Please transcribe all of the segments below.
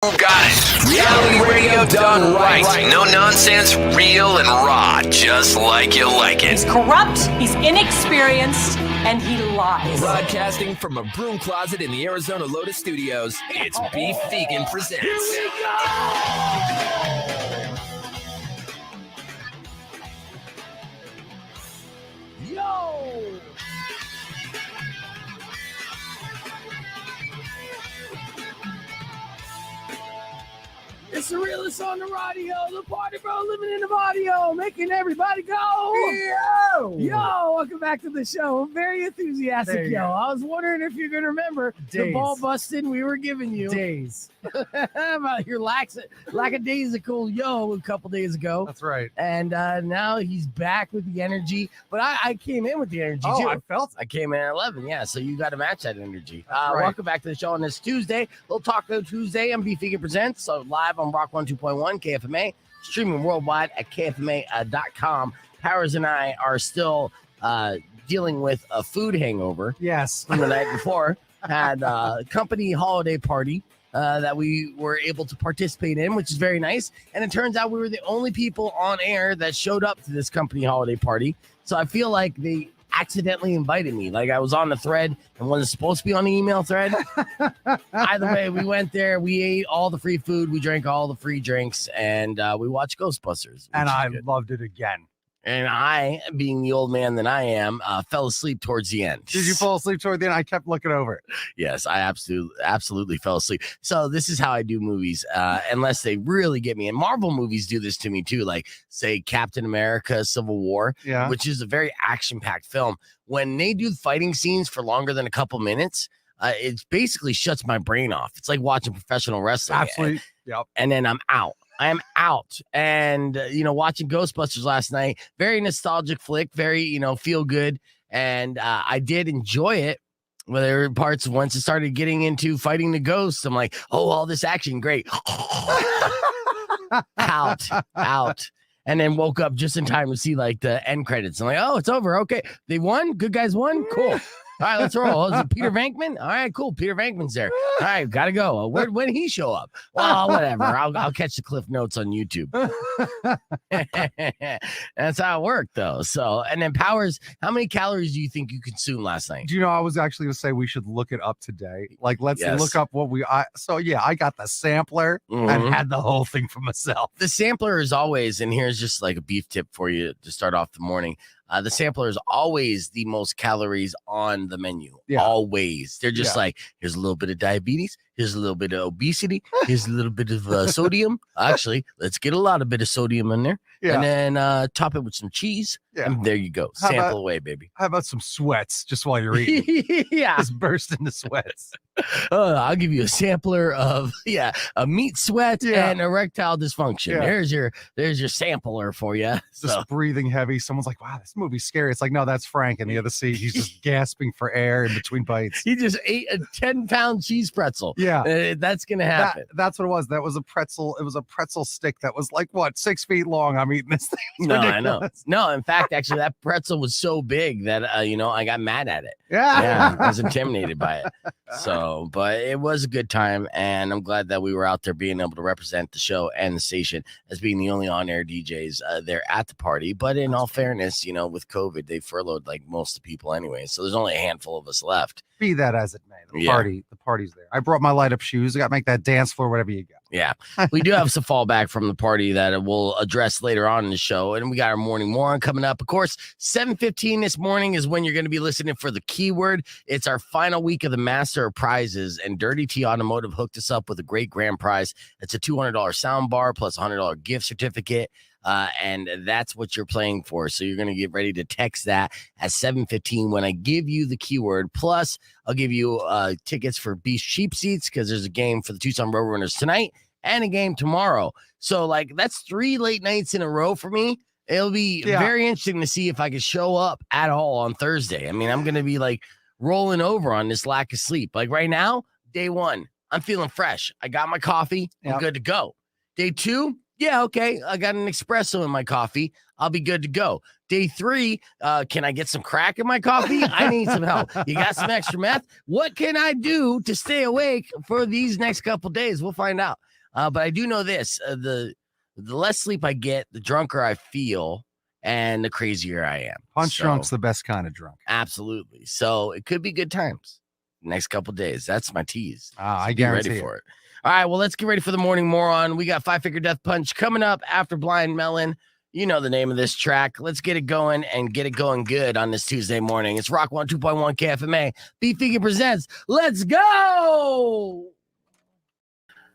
Got it. Reality radio done right. No nonsense, real and raw, just like you like it. He's corrupt, he's inexperienced, and he lies. Broadcasting from a broom closet in the Arizona Lotus Studios, it's Beef Vegan Presents. Here we go! Yo! It's the realest on the radio, the party bro living in the audio, making everybody go. Yo! Welcome back to the show. Very enthusiastic, yo. I was wondering if you're going to remember the ball busting we were giving you. About your lackadaisical yo a couple days ago. That's right. And now he's back with the energy. But I came in with the energy, too. I came in at 11, yeah. So you got to match that energy. Right. Welcome back to the show on this Tuesday. Little Taco Tuesday on Beef Vegan Presents. So live on Rock 102.1 KFMA, streaming worldwide at KFMA.com. Powers and I are still dealing with a food hangover. Yes. From the night before. Had a company holiday party that we were able to participate in, which is very nice. And it turns out we were the only people on air that showed up to this company holiday party. So I feel like they accidentally invited me. Like I was on the thread and wasn't supposed to be on the email thread. Either way, we went there. We ate all the free food. We drank all the free drinks. And we watched Ghostbusters. And I loved it again. And I, being the old man that I am, fell asleep towards the end. Did you fall asleep toward the end? I kept looking over it. Yes, I absolutely fell asleep. So this is how I do movies, unless they really get me. And Marvel movies do this to me too, like say Captain America: Civil War, which is a very action-packed film. When they do fighting scenes for longer than a couple minutes, it basically shuts my brain off. It's like watching professional wrestling. Absolutely. Yep. And then I'm out. I am out. And, watching Ghostbusters last night, very nostalgic flick, very, feel good. And I did enjoy it. Well, there were parts once it started getting into fighting the ghosts. I'm like, oh, all this action, great. out. And then woke up just in time to see like the end credits. I'm like, oh, it's over. Okay. They won. Good guys won. Cool. All right, let's roll. Is it Peter Venkman? All right, cool. Peter Venkman's there. All right, gotta go. When did he show up? Well, whatever. I'll catch the cliff notes on YouTube. That's how it worked, though. So, and then Powers, how many calories do you think you consumed last night? Do you know, I was actually going to say we should look it up today. Like, let's look up what I got the sampler and had the whole thing for myself. The sampler is always, and here's just like a beef tip for you to start off the morning. The sampler is always the most calories on the menu. Yeah. Always. They're just like, here's a little bit of diabetes. Here's a little bit of obesity. Here's a little bit of sodium. Actually, let's get a lot of sodium in there. Yeah. And then top it with some cheese. Yeah. And there you go. Sample away, baby. How about some sweats just while you're eating? Yeah. Just burst into sweats. I'll give you a sampler of a meat sweat and erectile dysfunction. Yeah. There's your sampler for you. Just breathing heavy. Someone's like, wow, this movie's scary. It's like, no, that's Frank in the other seat. He's just gasping for air in between bites. He just ate a 10-pound cheese pretzel. Yeah. That's gonna happen. That's what it was. That was a pretzel. It was a pretzel stick that was like 6 feet long. I'm eating this thing. No, I know. No, in fact, actually, that pretzel was so big that I got mad at it. Yeah, I was intimidated by it. So, but it was a good time, and I'm glad that we were out there being able to represent the show and the station as being the only on-air DJs there at the party. But in all fairness, with COVID, they furloughed like most of the people anyway, so there's only a handful of us left. Be that as it may, the party's there. I brought my light up shoes. I got to make that dance floor, whatever you got. Yeah, we do have some fallback from the party that we'll address later on in the show. And we got our morning more coming up. Of course, 7:15 this morning is when you're going to be listening for the keyword. It's our final week of the Master of Prizes, and Dirty T Automotive hooked us up with a great grand prize. It's a $200 sound bar plus a $100 gift certificate. And that's what you're playing for. So you're going to get ready to text that at 7:15 when I give you the keyword. Plus, I'll give you tickets for Beast Cheap Seats because there's a game for the Tucson Roadrunners tonight and a game tomorrow. So, that's 3 late nights in a row for me. It'll be very interesting to see if I can show up at all on Thursday. I mean, I'm going to be rolling over on this lack of sleep. Like right now, day 1, I'm feeling fresh. I got my coffee. I'm good to go. Day 2, yeah, okay, I got an espresso in my coffee. I'll be good to go. Day 3, can I get some crack in my coffee? I need some help. You got some extra meth? What can I do to stay awake for these next couple days? We'll find out. But I do know this: the less sleep I get, the drunker I feel, and the crazier I am. Punch drunk's the best kind of drunk. Absolutely. So it could be good times next couple days. That's my tease. I guarantee ready for it. All right, well, let's get ready for the morning moron. We got 5-Figure Death Punch coming up after Blind Melon. You know the name of this track. Let's get it going and get it going good on this Tuesday morning. It's Rock 102.1 KFMA. Beef Vegan presents. Let's go.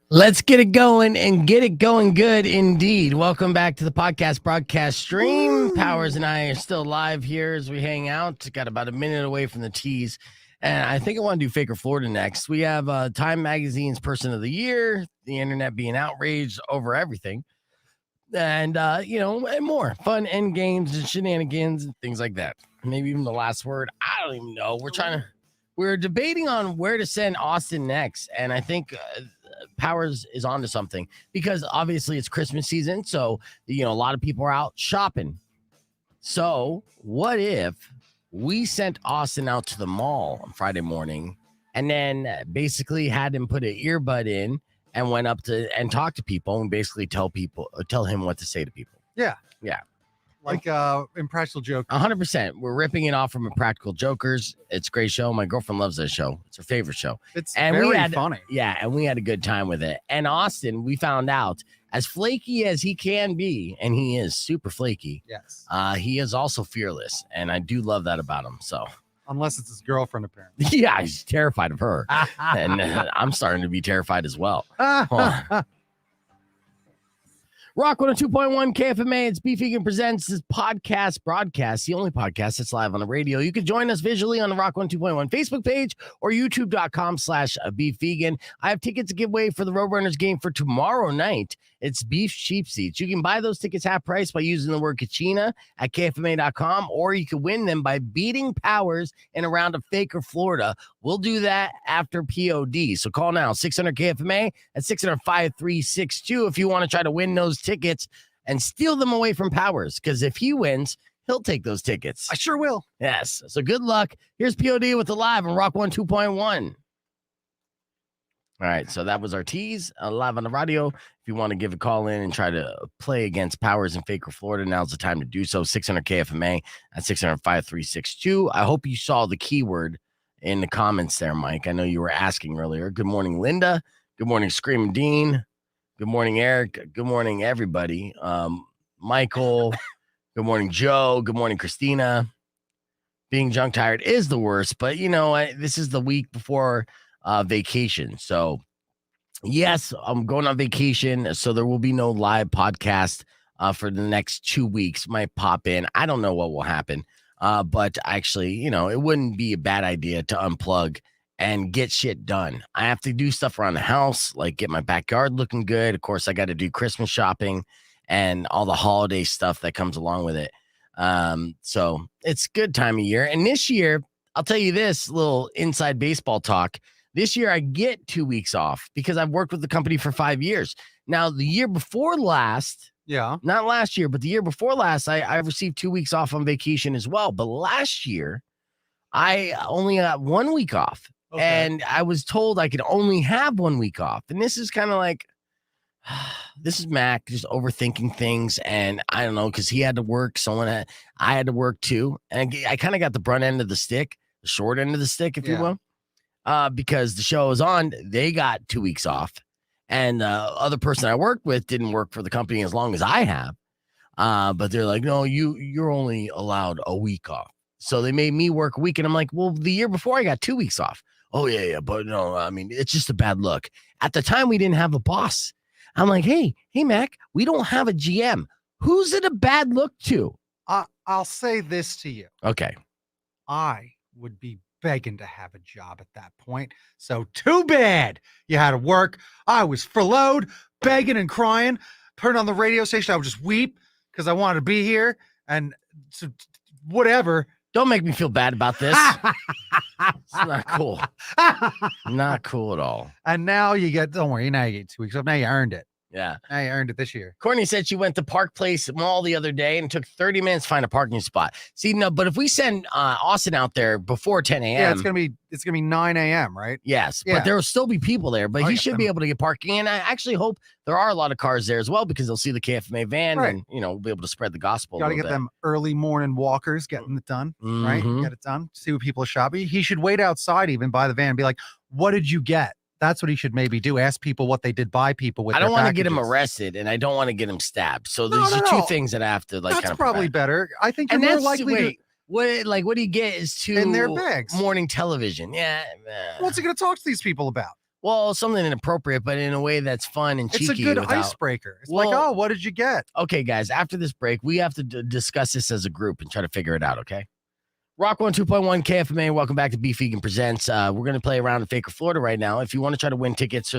Let's get it going and get it going good indeed. Welcome back to the podcast broadcast stream. Powers and I are still live here as we hang out. Got about a minute away from the tease. And I think I want to do Faker Florida next. We have Time Magazine's Person of the Year, the internet being outraged over everything. And, and more fun end games and shenanigans and things like that. Maybe even the last word. I don't even know. We're debating on where to send Austin next. And I think Powers is onto something because obviously it's Christmas season. So, a lot of people are out shopping. So what if we sent Austin out to the mall on Friday morning and then basically had him put an earbud in and went up to and talk to people and basically tell him what to say to people. Yeah. Yeah. Like Impractical Joke. 100%. We're ripping it off from Impractical Jokers. It's a great show. My girlfriend loves that show. It's her favorite show. It's very funny. Yeah, and we had a good time with it. And Austin, we found out, as flaky as he can be, and he is super flaky. Yes. He is also fearless, and I do love that about him. So, unless it's his girlfriend, apparently. yeah, he's terrified of her, and I'm starting to be terrified as well. Rock 102.1 KFMA. It's Beef Vegan presents this podcast broadcast, the only podcast that's live on the radio. You can join us visually on the Rock 102.1 Facebook page or youtube.com/Beef Vegan. I have tickets to give away for the Roadrunners game for tomorrow night. It's Beef Cheap Seats. You can buy those tickets half price by using the word Kachina at KFMA.com, or you can win them by beating Powers in a round of Faker Florida. We'll do that after POD. So call now, 600 KFMA at 600-5362 if you want to try to win those tickets and steal them away from Powers, because if he wins, he'll take those tickets. I sure will. Yes. So good luck. Here's POD with the live on Rock 102.1. All right, so that was our tease live on the radio. If you want to give a call in and try to play against Powers and Faker Florida, now's the time to do so. 600 KFMA at 600-5362. I hope you saw the keyword in the comments there, Mike. I know you were asking earlier. Good morning, Linda. Good morning, Screaming Dean. Good morning, Eric. Good morning, everybody. Michael. Good morning, Joe. Good morning, Christina. Being junk tired is the worst, but this is the week before vacation. So yes, I'm going on vacation. So there will be no live podcast for the next 2 weeks. Might pop in. I don't know what will happen. But actually, it wouldn't be a bad idea to unplug and get shit done. I have to do stuff around the house, like get my backyard looking good. Of course, I got to do Christmas shopping and all the holiday stuff that comes along with it. So it's a good time of year. And this year, I'll tell you this little inside baseball talk. This year, I get 2 weeks off because I've worked with the company for 5 years. Now, the year before last, not last year, but the year before last, I received 2 weeks off on vacation as well. But last year, I only got 1 week off. Okay. And I was told I could only have 1 week off. And this is kind of like, this is Mac just overthinking things. And I don't know, because he had to work. I had to work too. And I kind of got the brunt end of the stick, the short end of the stick, if you will. Because the show was on, they got 2 weeks off. And the other person I worked with didn't work for the company as long as I have. But they're like, no, you're only allowed a week off. So they made me work a week. And I'm like, well, the year before I got 2 weeks off. Oh, yeah. But no, I mean, it's just a bad look. At the time, we didn't have a boss. I'm like, hey, Mac, we don't have a GM. Who's it a bad look to? I'll say this to you. Okay. I would be begging to have a job at that point. So too bad you had to work. I was furloughed, begging and crying. Turned on the radio station. I would just weep because I wanted to be here. And so whatever. Don't make me feel bad about this. It's not cool. Not cool at all. And now you get, don't worry, now you get 2 weeks off. Now you earned it. Yeah. I earned it this year. Courtney said she went to Park Place Mall the other day and took 30 minutes to find a parking spot. See, no, but if we send Austin out there before 10 a.m. Yeah, it's gonna be 9 a.m. right? Yes, Yeah. but there will still be people there. But Oh, he yeah, should be able to get parking. And I actually hope there are a lot of cars there as well because they'll see the KFMA van Right. and, we'll be able to spread the gospel. Got to a get little them early morning walkers getting it done, right? Mhm. Get it done. See what people are shopping. He should wait outside even by the van and be like, "What did you get?" That's what he should maybe do. Ask people what they did buy people with. I don't want to get him arrested and I don't want to get him stabbed. So No, these no, are two no. things that I have to That's kind of probably prevent. better. I think you're And more that's likely to. what do you get is two In their bags. morning television. Yeah. What's he going to talk to these people about? Well, something inappropriate, but in a way that's fun and cheeky. It's a good without- icebreaker. It's like, Well- oh, what did you get? Okay, guys, after this break, we have to discuss this as a group and try to figure it out, okay? Rock 102.1 KFMA, welcome back to Beef Vegan Presents. We're going to play around in Faker, Florida right now. If you want to try to win tickets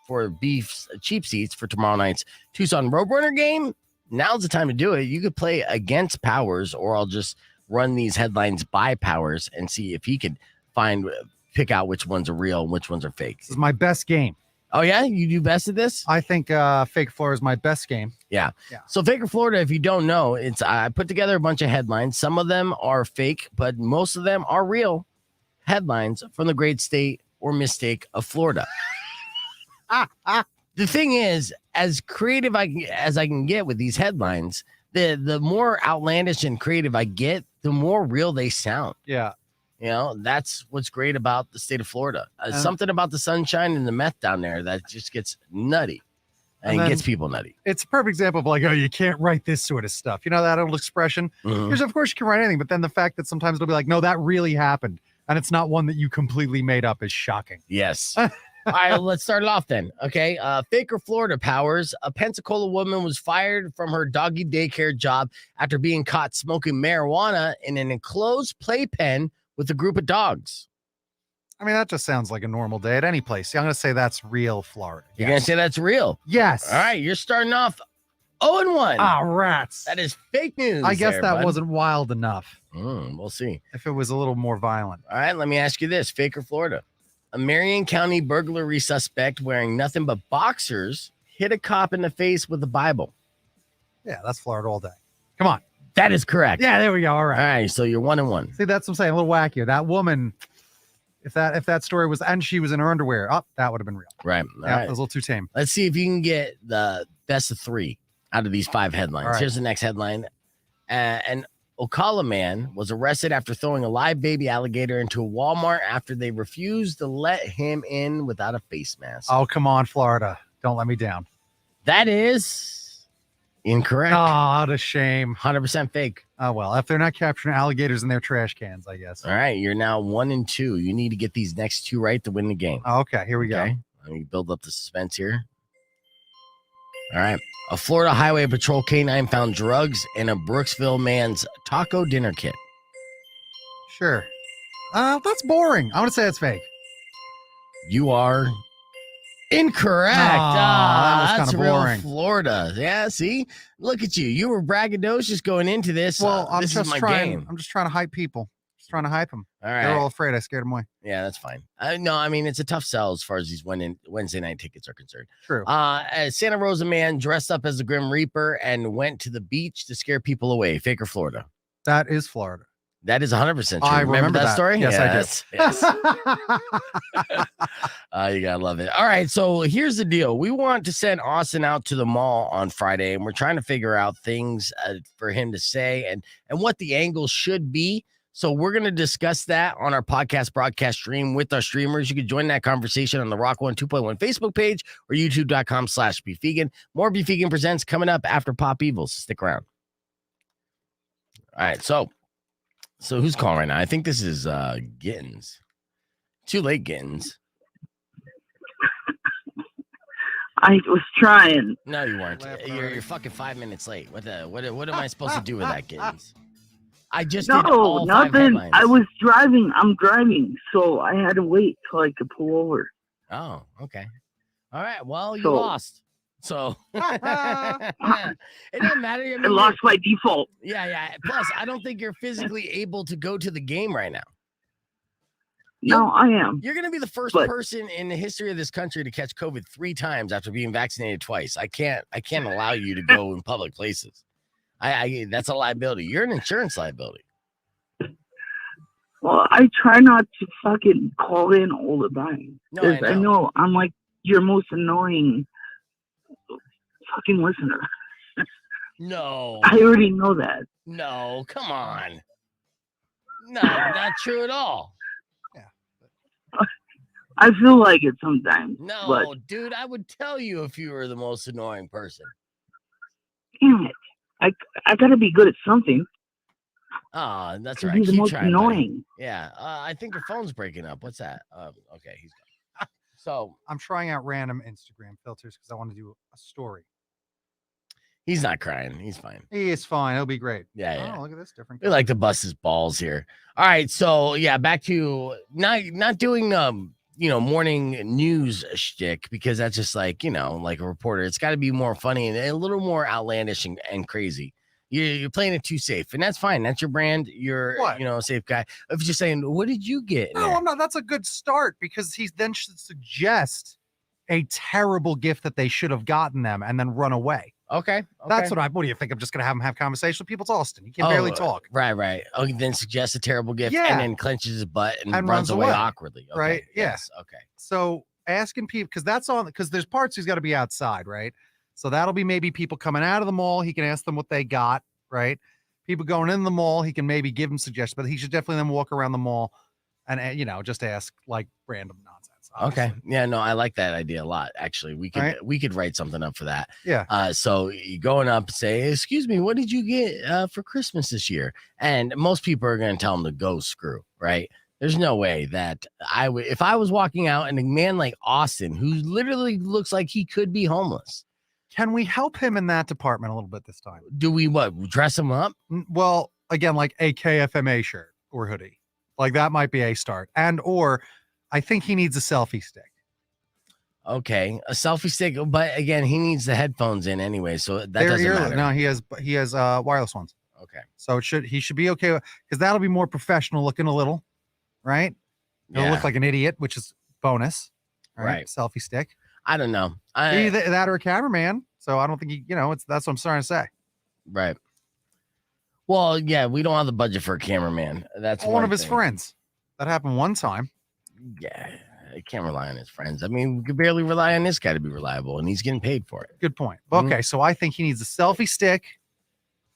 for Beef's cheap seats for tomorrow night's Tucson Roadrunner game, now's the time to do it. You could play against Powers, or I'll just run these headlines by Powers and see if he could pick out which ones are real and which ones are fake. This is my best game. Oh, yeah? You do best at this? I think Fake Floor is my best game. Yeah. Yeah. So Faker, Florida, if you don't know, I put together a bunch of headlines. Some of them are fake, but most of them are real headlines from the great state or mistake of Florida. The thing is, as creative as I can get with these headlines, the more outlandish and creative I get, the more real they sound. Yeah. That's what's great about the state of Florida. Something about the sunshine and the meth down there that just gets nutty and then- gets people nutty. It's a perfect example of like, oh, you can't write this sort of stuff. You know that old expression? Mhm. Because of course you can write anything, but then the fact that sometimes it'll be like, no, that really happened. And it's not one that you completely made up is shocking. Yes. All right, let's start it off then. Okay. Faker, Florida, Powers. A Pensacola woman was fired from her doggy daycare job after being caught smoking marijuana in an enclosed playpen with a group of dogs. I mean, that just sounds like a normal day at any place. I'm going to say that's real Florida. You're going to say that's real? Yes. All right. You're starting off 0-1. Ah, rats. That is fake news. I guess there, that bud. wasn't wild enough. We'll see. If it was a little more violent. All right. Let me ask you this. Faker, Florida. A Marion County burglary suspect wearing nothing but boxers hit a cop in the face with a Bible. Yeah, that's Florida all day. Come on. That is correct. Yeah, there we go. All All right. right. So you're 1-1. See, that's what I'm saying. A little wackier. That woman, if that story was, and she was in her underwear, that would have been real. Right. All Yeah, right. it was a little too tame. Let's see if you can get the best of 3 out of these 5 headlines. All right. Here's the next headline. An Ocala man was arrested after throwing a live baby alligator into a Walmart after they refused to let him in without a face mask. Oh, come on, Florida. Don't let me down. That is incorrect. Oh, what a shame. 100% fake. Oh, well, if they're not capturing alligators in their trash cans, I guess. All right. You're now 1-2. You need to get these next 2 right to win the game. Oh, okay, here we go. Okay. Let me build up the suspense here. All right. A Florida Highway Patrol canine found drugs in a Brooksville man's taco dinner kit. Sure. That's boring. I want to say it's fake. You are incorrect. that was That's kinda real boring. Florida. Yeah, see? Look at you. You were braggadocious going into this. Well, I'm this just is my trying. game. I'm just trying to hype people. Just trying to hype them. All right. They're all afraid. I scared them away. Yeah, that's fine. No, I mean, it's a tough sell as far as these Wednesday night tickets are concerned. True. A Santa Rosa man dressed up as the Grim Reaper and went to the beach to scare people away. Fake or Florida? That is Florida. That is 100% true. I remember that story? Yes, I do. You gotta love it. All right, so here's the deal. We want to send Austin out to the mall on Friday, and we're trying to figure out things for him to say and what the angle should be. So we're going to discuss that on our podcast broadcast stream with our streamers. You can join that conversation on the Rock 102.1 Facebook page or youtube.com/BeefVegan. More Beef Vegan Presents coming up after Pop Evil, so stick around. All right, so who's calling right now? I think this is Gittins. Too late, Gittins. I was trying. No, you weren't. You're fucking 5 minutes late. What am I supposed to do with that, Gittins? I just did No, all 5 nothing. headlines. I was driving. I'm driving, so I had to wait till I could pull over. Oh, okay. All right. Well, you So- lost. So it doesn't matter. I I mean, lost by default. yeah. Plus, I don't think you're physically able to go to the game right now. No, I am. You're going to be the first But- person in the history of this country to catch COVID 3 times after being vaccinated twice. I can't allow you to go in public places. That's a liability. You're an insurance liability. Well, I try not to fucking call in all the time. No, I 'Cause I know. know I'm like your most annoying fucking listener. No, I already know that. no, come on. No, not true at all. I feel like it sometimes. No, But dude, I would tell you if you were the most annoying person. damn it. I gotta be good at something. Oh, that's To right. be the Keep most trying, buddy. annoying. Yeah, I think your phone's breaking up. What's that? Okay, he's gone. So I'm trying out random Instagram filters because I want to do a story. he's not crying. He's fine. He is fine. He'll be great. Yeah. Oh, look at this different. We like to bust his balls here. All right, so yeah, back to not doing morning news shtick, because that's just like like a reporter. It's got to be more funny and a little more outlandish and crazy. You're playing it too safe, and that's fine. That's your brand. You're What? a safe guy. If you're just saying, what did you get? in No, there?" I'm not. That's a good start because he then should suggest a terrible gift that they should have gotten them and then run away. Okay, That's what do you think? I'm just going to have him have conversation with people? It's Austin. He can barely talk. Right. Oh, he then suggests a terrible gift, Yeah. and then clenches his butt and And runs runs away away. awkwardly. Okay, Right? Yeah. Yes. Okay. So asking people, because there's parts he's got to be outside, right? So that'll be maybe people coming out of the mall. He can ask them what they got, right? People going in the mall, he can maybe give them suggestions, but he should definitely then walk around the mall and just ask like random nonsense. Okay. obviously. Yeah, no, I like that idea a lot. Actually, we could write something up for that. Yeah. So you going up and say, "Excuse me, what did you get for Christmas this year?" And most people are going to tell them to go screw, right? There's no way that I would, if I was walking out and a man like Austin, who literally looks like he could be homeless, Can we help him in that department a little bit this time? do we dress him up? Well, again, like a KFMA shirt or hoodie, like that might be a start. And/or I think he needs a selfie stick. Okay, a selfie stick, but again, he needs the headphones in anyway, so that They're doesn't earless. matter. No, he has wireless ones. Okay, So he should be okay because that'll be more professional looking a little, right? He'll yeah, look like an idiot, which is bonus, right? Right. Selfie stick. I don't know. Either that or a cameraman. So I don't think that's what I'm starting to say. Right. Well, yeah, we don't have the budget for a cameraman. That's One of his thing. friends. That happened one time. Yeah, I can't rely on his friends. I mean, we could barely rely on this guy to be reliable, and he's getting paid for it. Good point. Mhm. Okay, so I think he needs a selfie stick,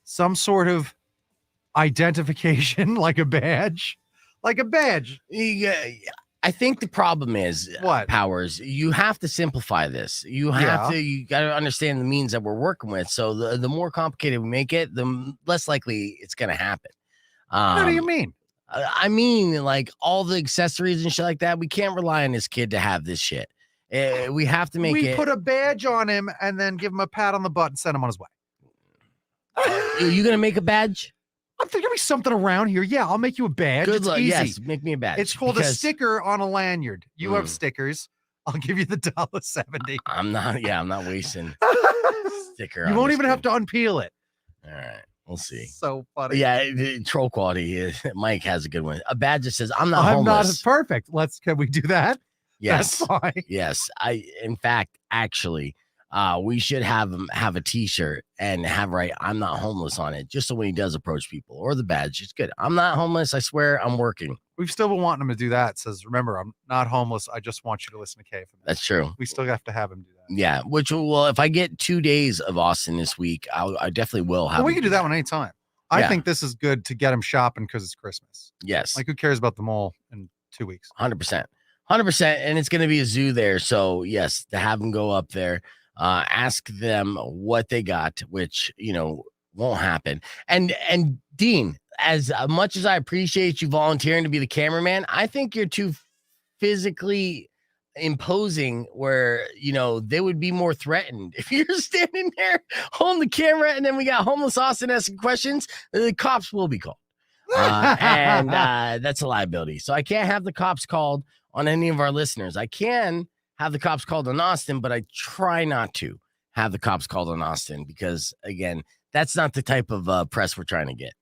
some sort of identification, like a badge. Yeah, I think the problem is What? Powers. You have to simplify this. You got to understand the means that we're working with. So the more complicated we make it, the less likely it's going to happen. What do you mean? I mean, like all the accessories and shit like that. We can't rely on this kid to have this shit. We have to make We it. put a badge on him and then give him a pat on the butt and send him on his way. Are you gonna make a badge? I'm thinking there'll be something around here. Yeah, I'll make you a badge. Good It's luck. easy. Yes, make me a badge. It's called a because sticker on a lanyard. You have Mm. stickers. I'll give you the $1.70. I'm not wasting sticker. You on won't this even have kid. to unpeel it. All right, we'll see. So funny. Yeah, the troll quality is Mike has a good one. A badge that says, "I'm not I'm not homeless." perfect. Can we do that? Yes, That's fine. yes. In fact, actually, we should have him have a T-shirt and have "I'm not homeless" on it, just so when he does approach people, or the badge, it's good. I'm not homeless. I swear, I'm working. We've still been wanting him to do that. It says, remember, I'm not homeless. I just want you to listen to KFMA. That's true. We still have to have him do that. Yeah, if I get 2 days of Austin this week, I definitely will have. Well, we him can do that one anytime. I Yeah. think this is good to get him shopping because it's Christmas. Yes, Like, who cares about the mall in 2 weeks? 100%, 100%, and it's going to be a zoo there. So yes, to have them go up there, ask them what they got, which won't happen. And Dean, as much as I appreciate you volunteering to be the cameraman, I think you're too physically imposing where they would be more threatened if you're standing there holding the camera and then we got homeless Austin asking questions. The cops will be called. And that's a liability. So I can't have the cops called on any of our listeners. I can have the cops called on Austin, but I try not to have the cops called on Austin because, again, that's not the type of press we're trying to get.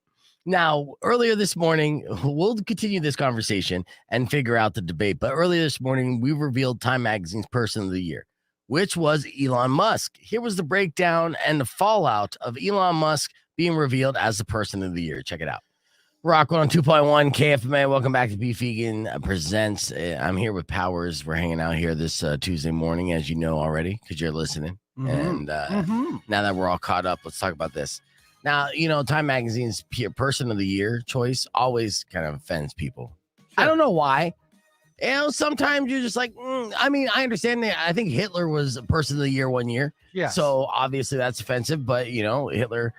Now, earlier this morning, we'll continue this conversation and figure out the debate. But earlier this morning, we revealed Time Magazine's Person of the Year, which was Elon Musk. Here was the breakdown and the fallout of Elon Musk being revealed as the Person of the Year. Check it out. Rock on 2.1 KFMA. Welcome back to Beef Vegan Presents. I'm here with Powers. We're hanging out here this Tuesday morning, as you know already, because you're listening. And now that we're all caught up, let's talk about this. Now, Time Magazine's Person of the Year choice always kind of offends people. Sure. I don't know why. Sometimes you're just like, I understand that. I think Hitler was a Person of the Year one year. Yeah. So obviously that's offensive, but Hitler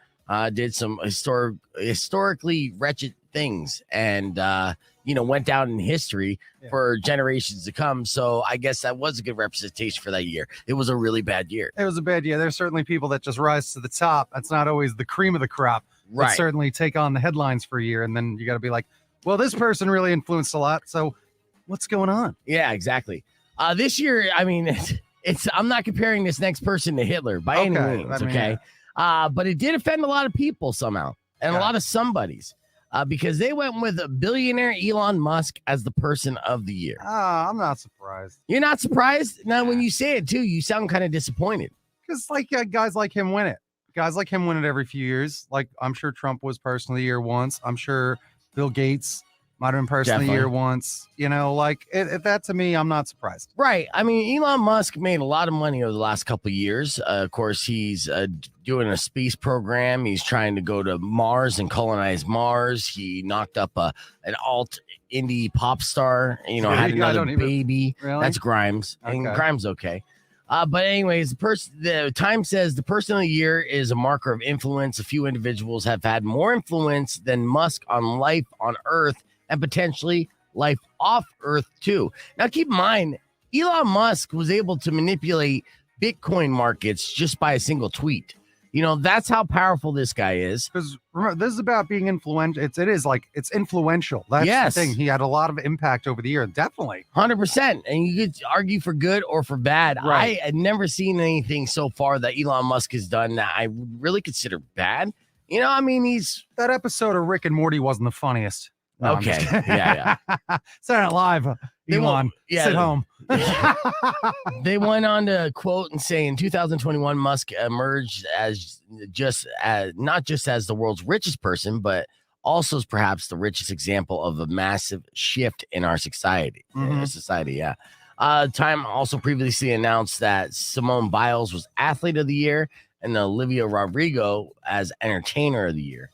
did some historically wretched things and went down in history for generations to come. So I guess that was a good representation for that year. It was a really bad year. It was a bad year. There's certainly people that just rise to the top. That's not always the cream of the crop. Right. That certainly take on the headlines for a year. And then you got to be like, well, this person really influenced a lot. So what's going on? Yeah, exactly. This year, it's I'm not comparing this next person to Hitler by any means, okay? But it did offend a lot of people somehow, and a lot of somebodies, because they went with a billionaire Elon Musk as the Person of the Year. I'm not surprised. You're not surprised? Now, when you say it, too, you sound kind of disappointed. Because, guys like him win it. Guys like him win it every few years. Like, I'm sure Trump was Person of the Year once. I'm sure Bill Gates might have been Person of the Year once. That to me, I'm not surprised. Right. Elon Musk made a lot of money over the last couple of years. Of course, he's doing a space program. He's trying to go to Mars and colonize Mars. He knocked up an alt indie pop star, had another baby. Really? That's Grimes. Okay. And Grimes okay. But anyways, the Time says the Person of the Year is a marker of influence. A few individuals have had more influence than Musk on life on Earth, and potentially life off Earth too. Now, keep in mind, Elon Musk was able to manipulate Bitcoin markets just by a single tweet. That's how powerful this guy is. Because remember, this is about being influential. It's influential. That's the thing. He had a lot of impact over the year. Definitely. 100%. And you could argue for good or for bad. Right. I had never seen anything so far that Elon Musk has done that I really consider bad. He's... That episode of Rick and Morty wasn't the funniest. No, okay. Yeah. Saturday Night Live. Elon, sit home. They went on to quote and say, in 2021, Musk emerged as not just as the world's richest person, but also as perhaps the richest example of a massive shift in our society. Time also previously announced that Simone Biles was Athlete of the Year and Olivia Rodrigo as Entertainer of the Year.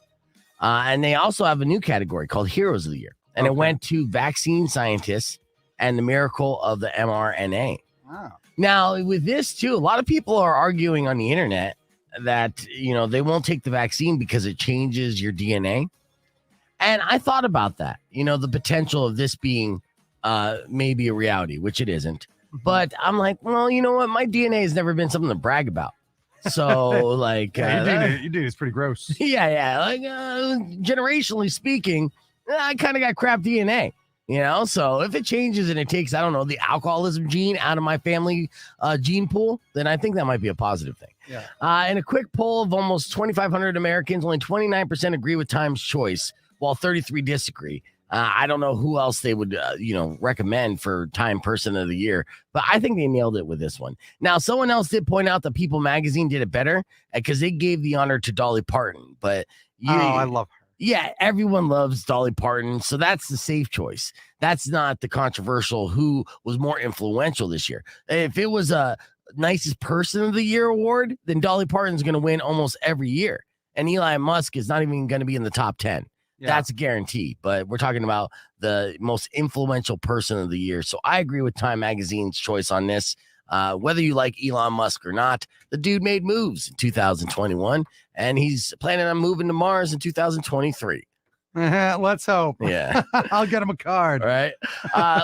And they also have a new category called Heroes of the Year. And it went to vaccine scientists and the miracle of the mRNA. Wow. Now, with this, too, a lot of people are arguing on the internet that, they won't take the vaccine because it changes your DNA. And I thought about that, the potential of this being maybe a reality, which it isn't. But I'm like, well, you know what? My DNA has never been something to brag about. So you do. It's pretty gross. Yeah. Generationally speaking, I kind of got crap DNA, so if it changes and it takes, I don't know, the alcoholism gene out of my family gene pool, then I think that might be a positive thing. Yeah. In a quick poll of almost 2,500 Americans, only 29% agree with Time's choice, while 33 disagree. I don't know who else they would, recommend for Time Person of the Year, but I think they nailed it with this one. Now, someone else did point out that People Magazine did it better because they gave the honor to Dolly Parton. But I love her. Yeah, everyone loves Dolly Parton, so that's the safe choice. That's not the controversial who was more influential this year. If it was a nicest person of the year award, then Dolly Parton's going to win almost every year, and Elon Musk is not even going to be in the top 10. Yeah. That's a guarantee, but we're talking about the most influential person of the year. So I agree with Time Magazine's choice on this. Whether you like Elon Musk or not, the dude made moves in 2021, and he's planning on moving to Mars in 2023. Let's hope. Yeah. I'll get him a card. All right.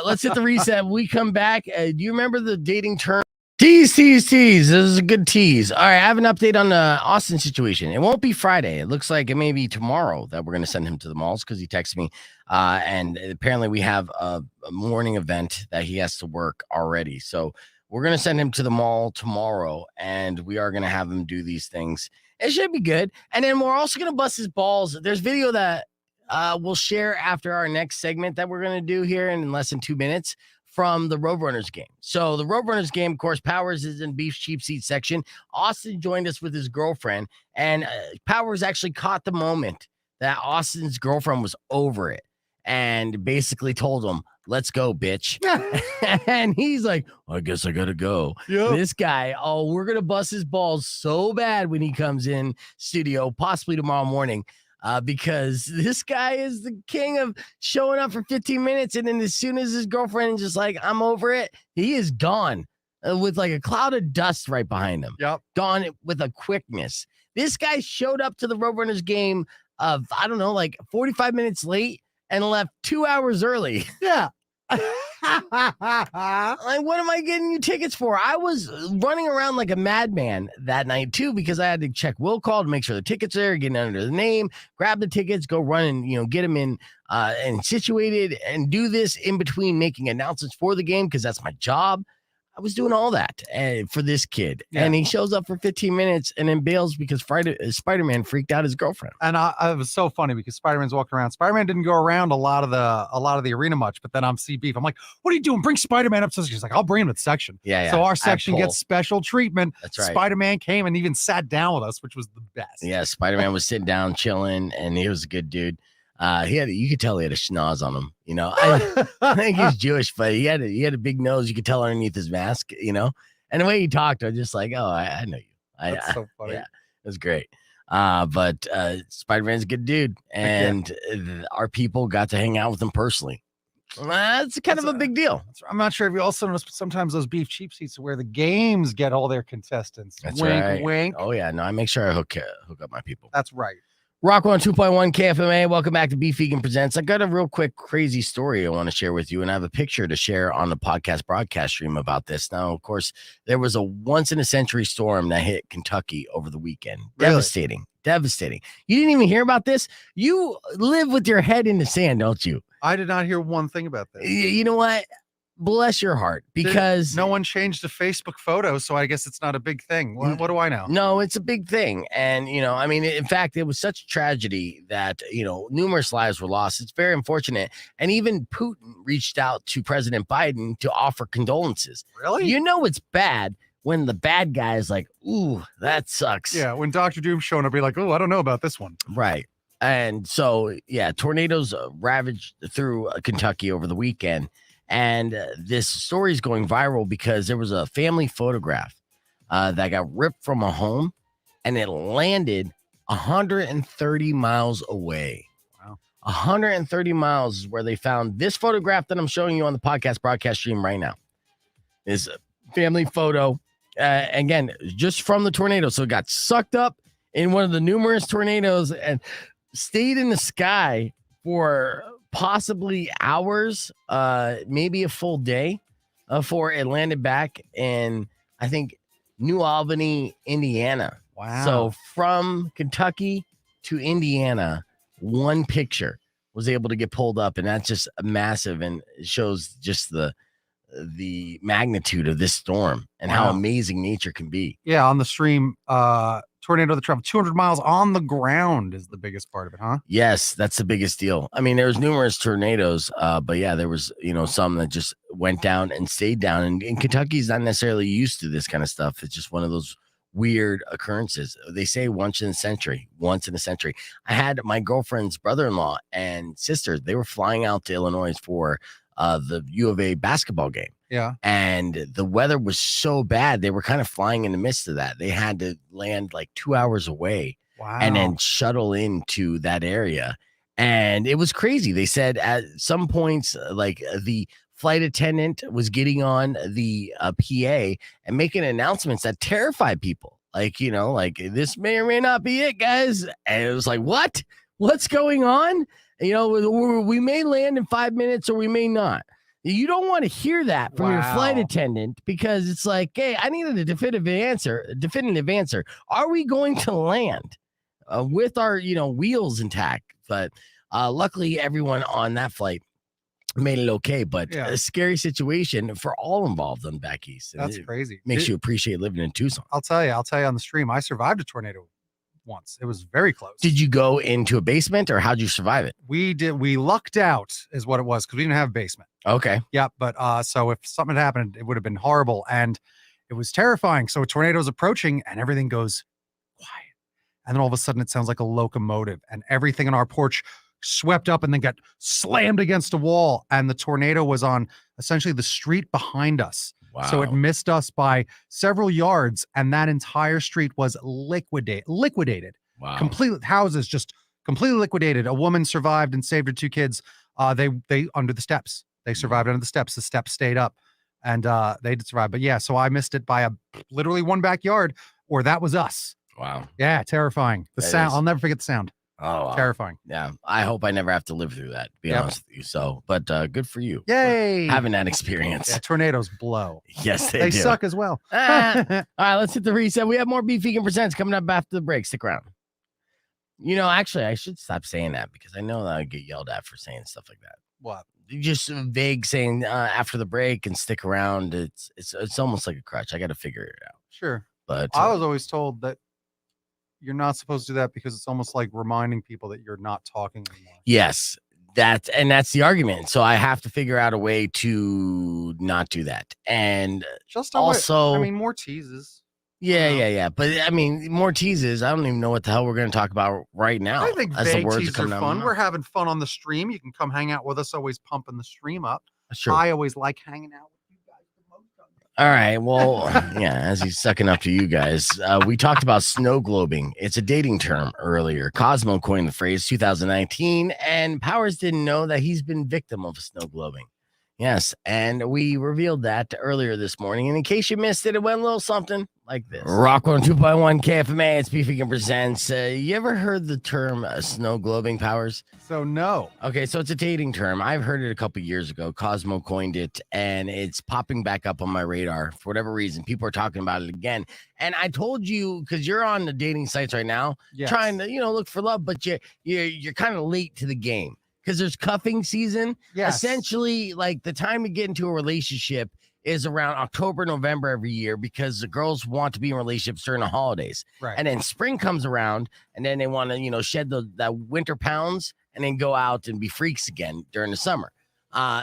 Let's hit the reset. When we come back. Do you remember the dating term? Tease. This is a good tease. All right, I have an update on the Austin situation. It won't be Friday. It looks like it may be tomorrow that we're going to send him to the malls because he texted me. And apparently we have a morning event that he has to work already. So we're going to send him to the mall tomorrow, and we are going to have him do these things. It should be good. And then we're also going to bust his balls. There's video that we'll share after our next segment that we're going to do here in less than 2 minutes from the Roadrunners game. So the Roadrunners game, of course, Powers is in Beef's cheap seat section. Austin joined us with his girlfriend, and Powers actually caught the moment that Austin's girlfriend was over it and basically told him, let's go, bitch. And he's like, I guess I got to go. Yep. This guy, we're going to bust his balls so bad when he comes in studio, possibly tomorrow morning. Because this guy is the king of showing up for 15 minutes. And then as soon as his girlfriend is just like, I'm over it, he is gone with like a cloud of dust right behind him. Yep. Gone with a quickness. This guy showed up to the Roadrunners game of, I don't know, like 45 minutes late and left 2 hours early. Yeah. Like, what am I getting you tickets for? I was running around like a madman that night too, because I had to check will call to make sure the tickets are there, getting under the name, grab the tickets, go run and get them in and situated, and do this in between making announcements for the game, because that's my job. I was doing all that for this kid, and he shows up for 15 minutes and then bails because Spider-Man freaked out his girlfriend. And it was so funny because Spider-Man's walking around. Spider-Man didn't go around a lot of the arena much, but then I'm Beef. I'm like, what are you doing? Bring Spider-Man up to us. She's like, I'll bring him to the section. Yeah. So our section gets special treatment. That's right. Spider-Man came and even sat down with us, which was the best. Yeah, Spider-Man was sitting down, chilling, and he was a good dude. You could tell he had a schnoz on him, I think he's Jewish, but he had a big nose. You could tell underneath his mask, and the way he talked, I was just like, oh, I know you. That's so funny. Yeah, it was great. But Spider-Man's a good dude, and our people got to hang out with him personally. That's kind of a big deal. I'm not sure if you also notice, but sometimes those Beef cheap seats are where the games get all their contestants. That's wink, right. Wink. Oh yeah, no, I make sure I hook up my people. That's right. Rock 102.1 KFMA. Welcome back to Beef Vegan Presents. I got a real quick, crazy story I want to share with you, and I have a picture to share on the podcast broadcast stream about this. Now, of course, there was a once-in-a-century storm that hit Kentucky over the weekend. Really? Devastating. You didn't even hear about this? You live with your head in the sand, don't you? I did not hear one thing about this. You know what? Bless your heart, because no one changed the Facebook photo, so I guess it's not a big thing. What do I know? No, it's a big thing. And, in fact, it was such a tragedy that, numerous lives were lost. It's very unfortunate. And even Putin reached out to President Biden to offer condolences. Really? It's bad when the bad guy is like, ooh, that sucks. Yeah, when Dr. Doom's showing up, be like, oh, I don't know about this one. Right. And so, tornadoes ravaged through Kentucky over the weekend. And this story is going viral because there was a family photograph that got ripped from a home, and it landed 130 miles away. Wow. 130 miles is where they found this photograph that I'm showing you on the podcast broadcast stream right now. Is a family photo, again, just from the tornado. So it got sucked up in one of the numerous tornadoes and stayed in the sky for possibly hours, maybe a full day, before it landed back in, I think, New Albany, Indiana. Wow. So from Kentucky to Indiana, one picture was able to get pulled up, and that's just massive, and it shows just the magnitude of this storm and how amazing nature can be. Yeah, on the stream, tornado that traveled 200 miles on the ground is the biggest part of it, huh? Yes, that's the biggest deal. I mean, there was numerous tornadoes, but yeah, there was, some that just went down and stayed down. And Kentucky's not necessarily used to this kind of stuff. It's just one of those weird occurrences. They say once in a century. I had my girlfriend's brother-in-law and sister. They were flying out to Illinois for the U of A basketball game. Yeah. And the weather was so bad, they were kind of flying in the midst of that. They had to land like 2 hours away. Wow. And then shuttle into that area. And it was crazy. They said at some points, like the flight attendant was getting on the PA and making announcements that terrified people. Like, this may or may not be it, guys. And it was like, what? What's going on? We may land in 5 minutes or we may not. You don't want to hear that from your flight attendant, because it's like, hey, I needed a definitive answer. Are we going to land with our, wheels intact? But luckily, everyone on that flight made it okay. But a scary situation for all involved on back east. That's crazy. Makes you appreciate living in Tucson. I'll tell you on the stream, I survived a tornado once. It was very close. Did you go into a basement or how'd you survive it? We did. We lucked out is what it was because we didn't have a basement. Okay. Yeah, but so if something had happened, it would have been horrible, and it was terrifying. So a tornado is approaching, and everything goes quiet, and then all of a sudden, it sounds like a locomotive, and everything on our porch swept up and then got slammed against a wall, and the tornado was on essentially the street behind us. Wow. So it missed us by several yards, and that entire street was liquidated. Wow. Complete houses just completely liquidated. A woman survived and saved her 2 kids. They under the steps. They survived under the steps. The steps stayed up, and they did survive. But yeah, so I missed it by literally one backyard, or that was us. Wow. Yeah, terrifying. The That sound. is- I'll never forget the sound. Oh, wow. Terrifying. Yeah. I hope I never have to live through that, to be Yep. honest with you. So, but good for you. for Yay! Having that experience. Yeah, tornadoes blow. Yes, they They do. suck as well. Ah. All right, let's hit the reset. We have more Beef Vegan Presents coming up after the break. Stick around. Actually, I should stop saying that because I know that I get yelled at for saying stuff like that. What? Just vague saying after the break and stick around. It's almost like a crutch. I got to figure it out. Sure. But I was always told that you're not supposed to do that because it's almost like reminding people that you're not talking anymore. yes, that's the argument. So I have to figure out a way to not do that. And Just a way- also, I mean, more teases. yeah. But I mean, more teases. I don't even know what the hell we're going to talk about right now. I think as the vague words teases are coming out of my fun. mouth. We're having fun on the stream. You can come hang out with us. Always pumping the stream up. Sure. I always like hanging out with you guys the most. All right. Well, yeah, as he's sucking up to you guys, we talked about snow globing. It's a dating term earlier. Cosmo coined the phrase 2019, and Powers didn't know that he's been victim of snow globing. Yes, and we revealed that earlier this morning. And in case you missed it, it went a little something like this. Rock 102.1 KFMA, it's Beef Vegan Presents. You ever heard the term snow globing, Powers? So no. Okay, so it's a dating term. I've heard it a couple years ago. Cosmo coined it, and it's popping back up on my radar for whatever reason. People are talking about it again. And I told you, because you're on the dating sites right now, Yes. trying to look for love, but you're kind of late to the game because there's cuffing season. Yes. Essentially, like the time to get into a relationship is around October, November every year because the girls want to be in relationships during the holidays. Right. And then spring comes around, and then they want to, shed that winter pounds and then go out and be freaks again during the summer.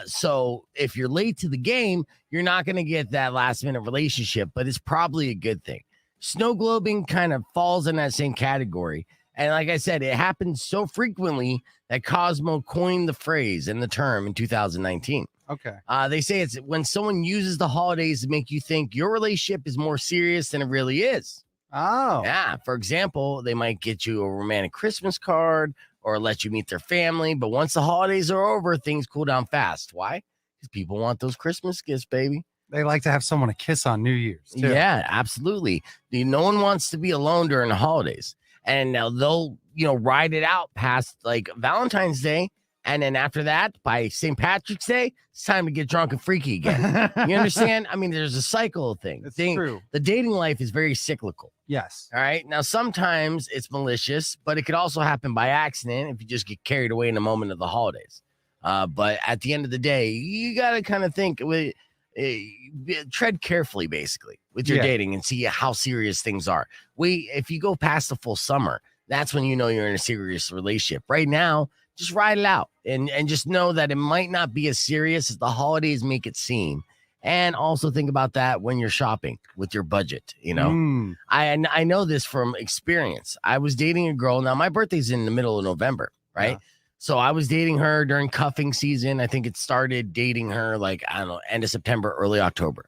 So if you're late to the game, you're not going to get that last minute relationship, but it's probably a good thing. Snow globing kind of falls in that same category. And like I said, it happens so frequently that Cosmo coined the phrase and the term in 2019. Okay. They say it's when someone uses the holidays to make you think your relationship is more serious than it really is. Oh. Yeah. For example, they might get you a romantic Christmas card or let you meet their family. But once the holidays are over, things cool down fast. Why? Because people want those Christmas gifts, baby. They like to have someone to kiss on New Year's. Too. Yeah, absolutely. No one wants to be alone during the holidays. And now they'll, ride it out past like Valentine's Day. And then after that, by St. Patrick's Day, it's time to get drunk and freaky again. You understand? I mean, there's a cycle thing. It's true. The dating life is very cyclical. Yes. All right. Now, sometimes it's malicious, but it could also happen by accident if you just get carried away in the moment of the holidays. But at the end of the day, you got to kind of think with tread carefully, basically, with your dating and see how serious things are. If you go past the full summer, that's when you're in a serious relationship. Right now, just ride it out and just know that it might not be as serious as the holidays make it seem. And also think about that when you're shopping with your budget. I know this from experience. I was dating a girl. Now, my birthday's in the middle of November, right? Yeah. So I was dating her during cuffing season. I think it started dating her like, I don't know, end of September, early October.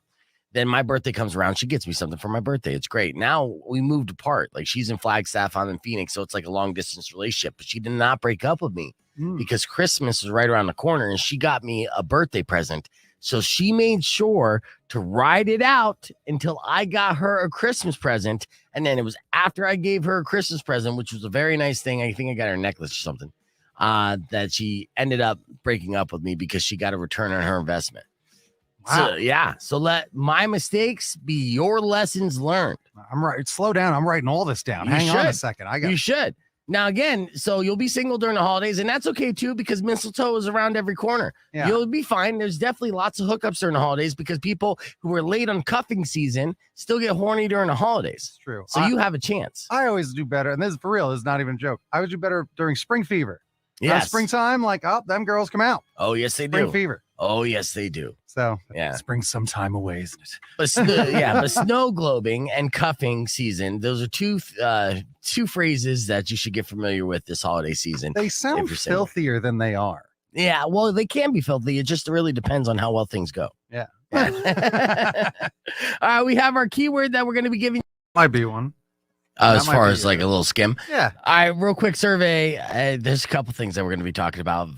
Then my birthday comes around. She gets me something for my birthday. It's great. Now we moved apart. Like she's in Flagstaff, I'm in Phoenix. So it's like a long distance relationship. But she did not break up with me because Christmas is right around the corner and she got me a birthday present. So she made sure to ride it out until I got her a Christmas present. And then it was after I gave her a Christmas present, which was a very nice thing. I think I got her a necklace or something, that she ended up breaking up with me because she got a return on her investment. Wow. So let my mistakes be your lessons learned. I'm right. Slow down. I'm writing all this down. Hang on a second. You should. Now, again, so you'll be single during the holidays, and that's okay too, because mistletoe is around every corner. Yeah. You'll be fine. There's definitely lots of hookups during the holidays because people who are late on cuffing season still get horny during the holidays. It's true. So you have a chance. I always do better, and this is for real. This is not even a joke. I always do better during spring fever. Yes. Springtime, like, oh, them girls come out. Oh, yes, they Spring do. fever. Oh, yes, they do. So Yeah. spring's some time away, isn't it? But but snow globing and cuffing season, those are two phrases that you should get familiar with this holiday season. They sound you're single. filthier than they are. Yeah, well, they can be filthy. It just really depends on how well things go. Yeah. All right, we have our keyword that we're going to be giving Might be one. as That might far be as it. like a little skim. Yeah. All right, real quick survey. There's a couple things that we're going to be talking about.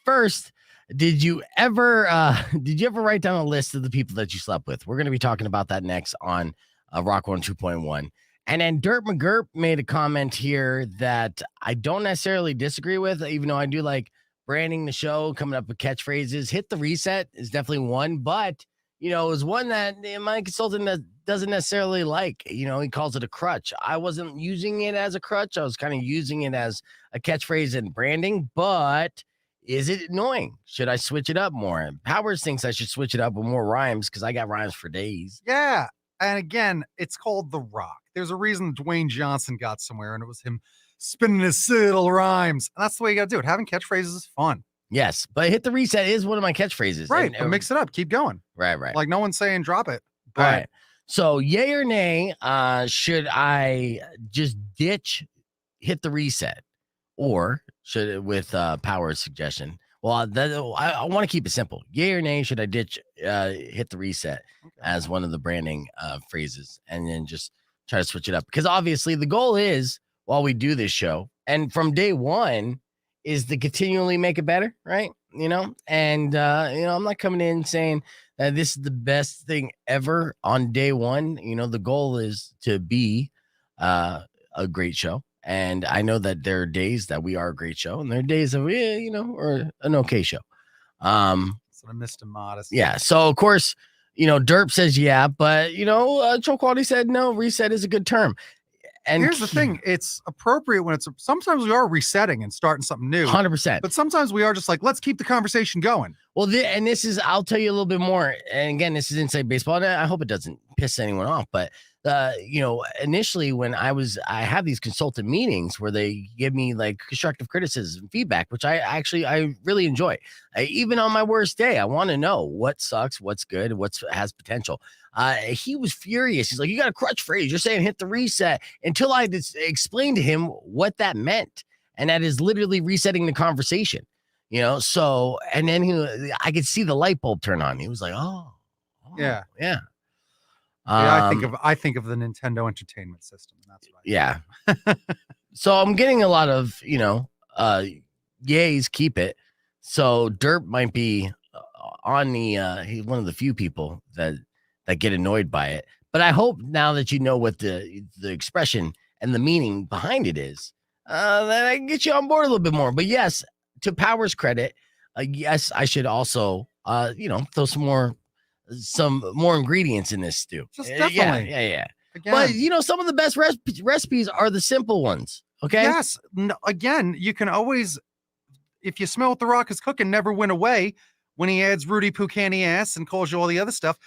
First, did you ever write down a list of the people that you slept with? We're going to be talking about that next on Rock 102.1. And then Dirt McGurp made a comment here that I don't necessarily disagree with, even though I do like branding the show, coming up with catchphrases. Hit the reset is definitely one, but it was one that my consultant that doesn't necessarily like. He calls it a crutch. I wasn't using it as a crutch. I was kind of using it as a catchphrase in branding, but is it annoying? Should I switch it up more? Powers thinks I should switch it up with more rhymes because I got rhymes for days. Yeah. And again, it's called The Rock. There's a reason Dwayne Johnson got somewhere, and it was him spinning his little rhymes. And that's the way you got to do it. Having catchphrases is fun. Yes, but hit the reset is one of my catchphrases. Right. But mix it up. Keep going. Right. Like no one's saying drop it. But Right. So, yay or nay, should I just ditch hit the reset? Or should it, with Power's suggestion? Well, I want to keep it simple. Yay or nay, should I ditch hit the reset as one of the branding phrases and then just try to switch it up? Because obviously the goal is, while we do this show, and from day one, is to continually make it better, right? And I'm not coming in saying that this is the best thing ever on day one. The goal is to be a great show. And I know that there are days that we are a great show, and there are days that we, are an okay show. So I missed a modest. Yeah. So of course, Derp says yeah, but Joe Quality said no. Reset is a good term. And here's the thing: it's appropriate when sometimes we are resetting and starting something new, 100%. but sometimes we are just like, let's keep the conversation going. Well, and this is, I'll tell you a little bit more. And again, this is Inside Baseball, and I hope it doesn't piss anyone off. But initially when I have these consultant meetings where they give me like constructive criticism and feedback, which I really enjoy. Even on my worst day, I want to know what sucks, what's good, what has potential. He was furious. He's like, you got a crutch phrase. You're saying hit the reset, until I explained to him what that meant. And that is literally resetting the conversation, So, and then I could see the light bulb turn on. He was like, oh Yeah. yeah. Yeah, I think of the Nintendo Entertainment System. That's right. Yeah. So I'm getting a lot of, yays, keep it. So Derp might be on the he's one of the few people that get annoyed by it. But I hope now that you know what the expression and the meaning behind it is, that I can get you on board a little bit more. But yes, to Power's credit, yes, I should also throw some more ingredients in this stew. Just definitely. Yeah. Again, But some of the best recipes are the simple ones. Okay. Yes. Again, you can always, if you smell what the Rock is cooking, never went away when he adds Rudy Poo Candy ass and calls you all the other stuff.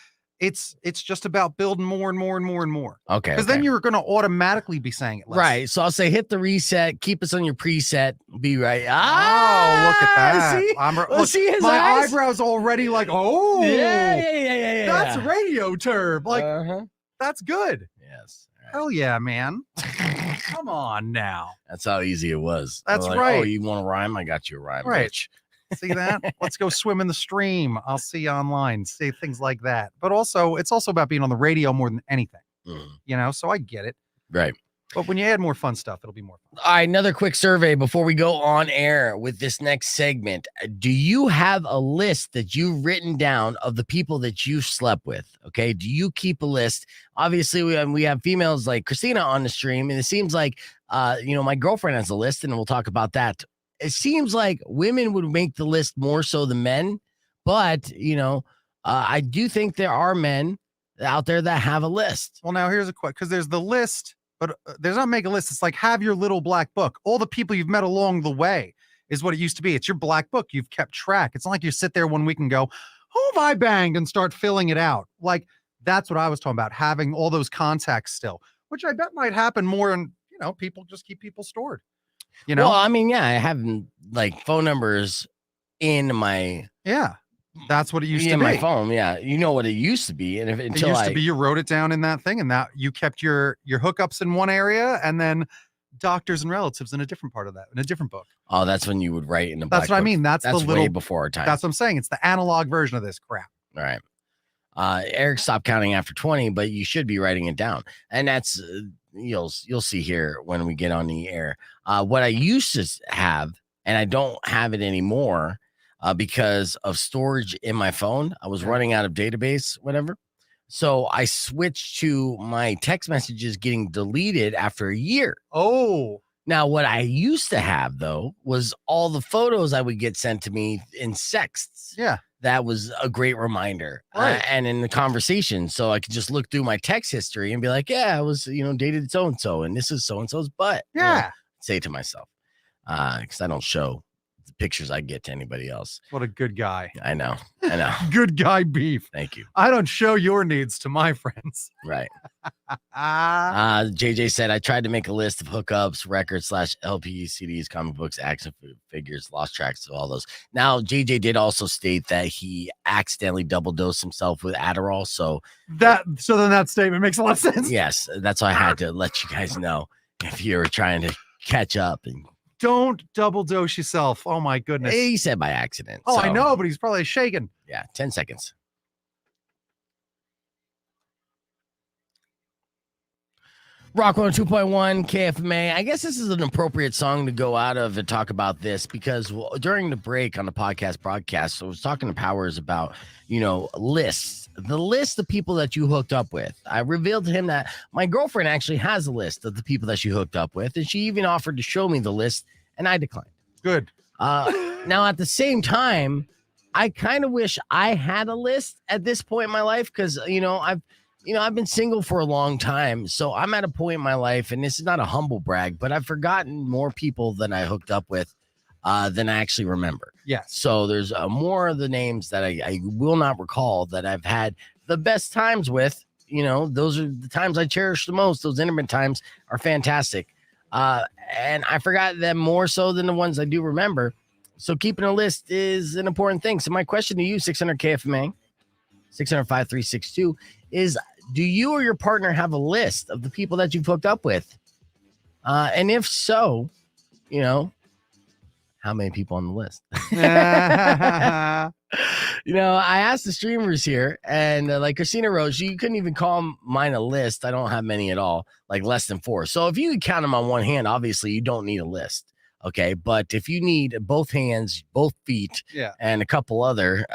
It's just about building more and more and more and more. Okay. Because then you're going to automatically be saying it less. Right. So I'll say hit the reset, keep us on your preset, be right. Oh, look at that. See, see his my eyes? eyebrows already like, oh. Yeah. That's a radio term. Like, that's good. Yes. Hell yeah, man. Come on now. That's how easy it was. That's like, right. Oh, you want a rhyme? I got you a rhyme. Right. Bitch. See that? Let's go swim in the stream. I'll see you online. Say things like that. But also, it's also about being on the radio more than anything. So I get it. Right. But when you add more fun stuff, it'll be more fun. All right, another quick survey before we go on air with this next segment. Do you have a list that you've written down of the people that you slept with? Okay. Do you keep a list? Obviously, we have females like Christina on the stream, and it seems like, my girlfriend has a list, and we'll talk about that. It seems like women would make the list more so than men, but, I do think there are men out there that have a list. Well, now here's a question, because there's the list But there's not make a list. It's like have your little black book. All the people you've met along the way is what it used to be. It's your black book. You've kept track. It's not like you sit there 1 week and go, who have I banged, and start filling it out. Like that's what I was talking about, having all those contacts still, which I bet might happen more. And, people just keep people stored, Well, I mean, yeah, I have like phone numbers in my. Yeah. That's what it used to be. In my phone, yeah. You know what it used to be. And until it used to be, you wrote it down in that thing, and that you kept your hookups in one area, and then doctors and relatives in a different part of that, in a different book. Oh, that's when you would write in the black That's what book. I mean. That's the little way before our time. That's what I'm saying. It's the analog version of this crap. All right. Eric stopped counting after 20, but you should be writing it down. And that's you'll see here when we get on the air. What I used to have, and I don't have it anymore, because of storage in my phone. I was running out of database, whatever. So I switched to my text messages getting deleted after a year. Oh. Now, what I used to have, though, was all the photos I would get sent to me in sexts. Yeah. That was a great reminder. Right. And in the conversation, so I could just look through my text history and be like, yeah, I was, dated so-and-so, and this is so-and-so's butt. Yeah. Say to myself, because I don't show the pictures I get to anybody else. What a good guy. I know. Good guy beef. Thank you. I don't show your needs to my friends. Right. JJ said, I tried to make a list of hookups, records / LP, CDs, comic books, action figures, lost tracks of all those. Now, JJ did also state that he accidentally double dosed himself with Adderall. So then that statement makes a lot of sense. Yes, that's why I had to let you guys know if you were trying to catch up. And don't double dose yourself. Oh my goodness. he said by accident. Oh, so, I know, but he's probably shaking. Yeah, 10 seconds. Rock 102.1 KFMA. I guess this is an appropriate song to go out of and talk about this because during the break on the podcast broadcast, I was talking to Powers about, lists, the list of people that you hooked up with. I revealed to him that my girlfriend actually has a list of the people that she hooked up with, and she even offered to show me the list, and I declined. Good. Now, at the same time, I kind of wish I had a list at this point in my life because, I've been single for a long time, so I'm at a point in my life, and this is not a humble brag, but I've forgotten more people than I hooked up with than I actually remember. Yes. So there's more of the names that I will not recall that I've had the best times with. Those are the times I cherish the most. Those intimate times are fantastic. And I forgot them more so than the ones I do remember. So keeping a list is an important thing. So my question to you, 600 KFMA, 600-5362, is do you or your partner have a list of the people that you've hooked up with? And if so, how many people on the list? I asked the streamers here, and like Christina Rose, you couldn't even call mine a list. I don't have many at all, like less than 4. So if you could count them on one hand, obviously you don't need a list. Okay. But if you need both hands, both feet, and a couple other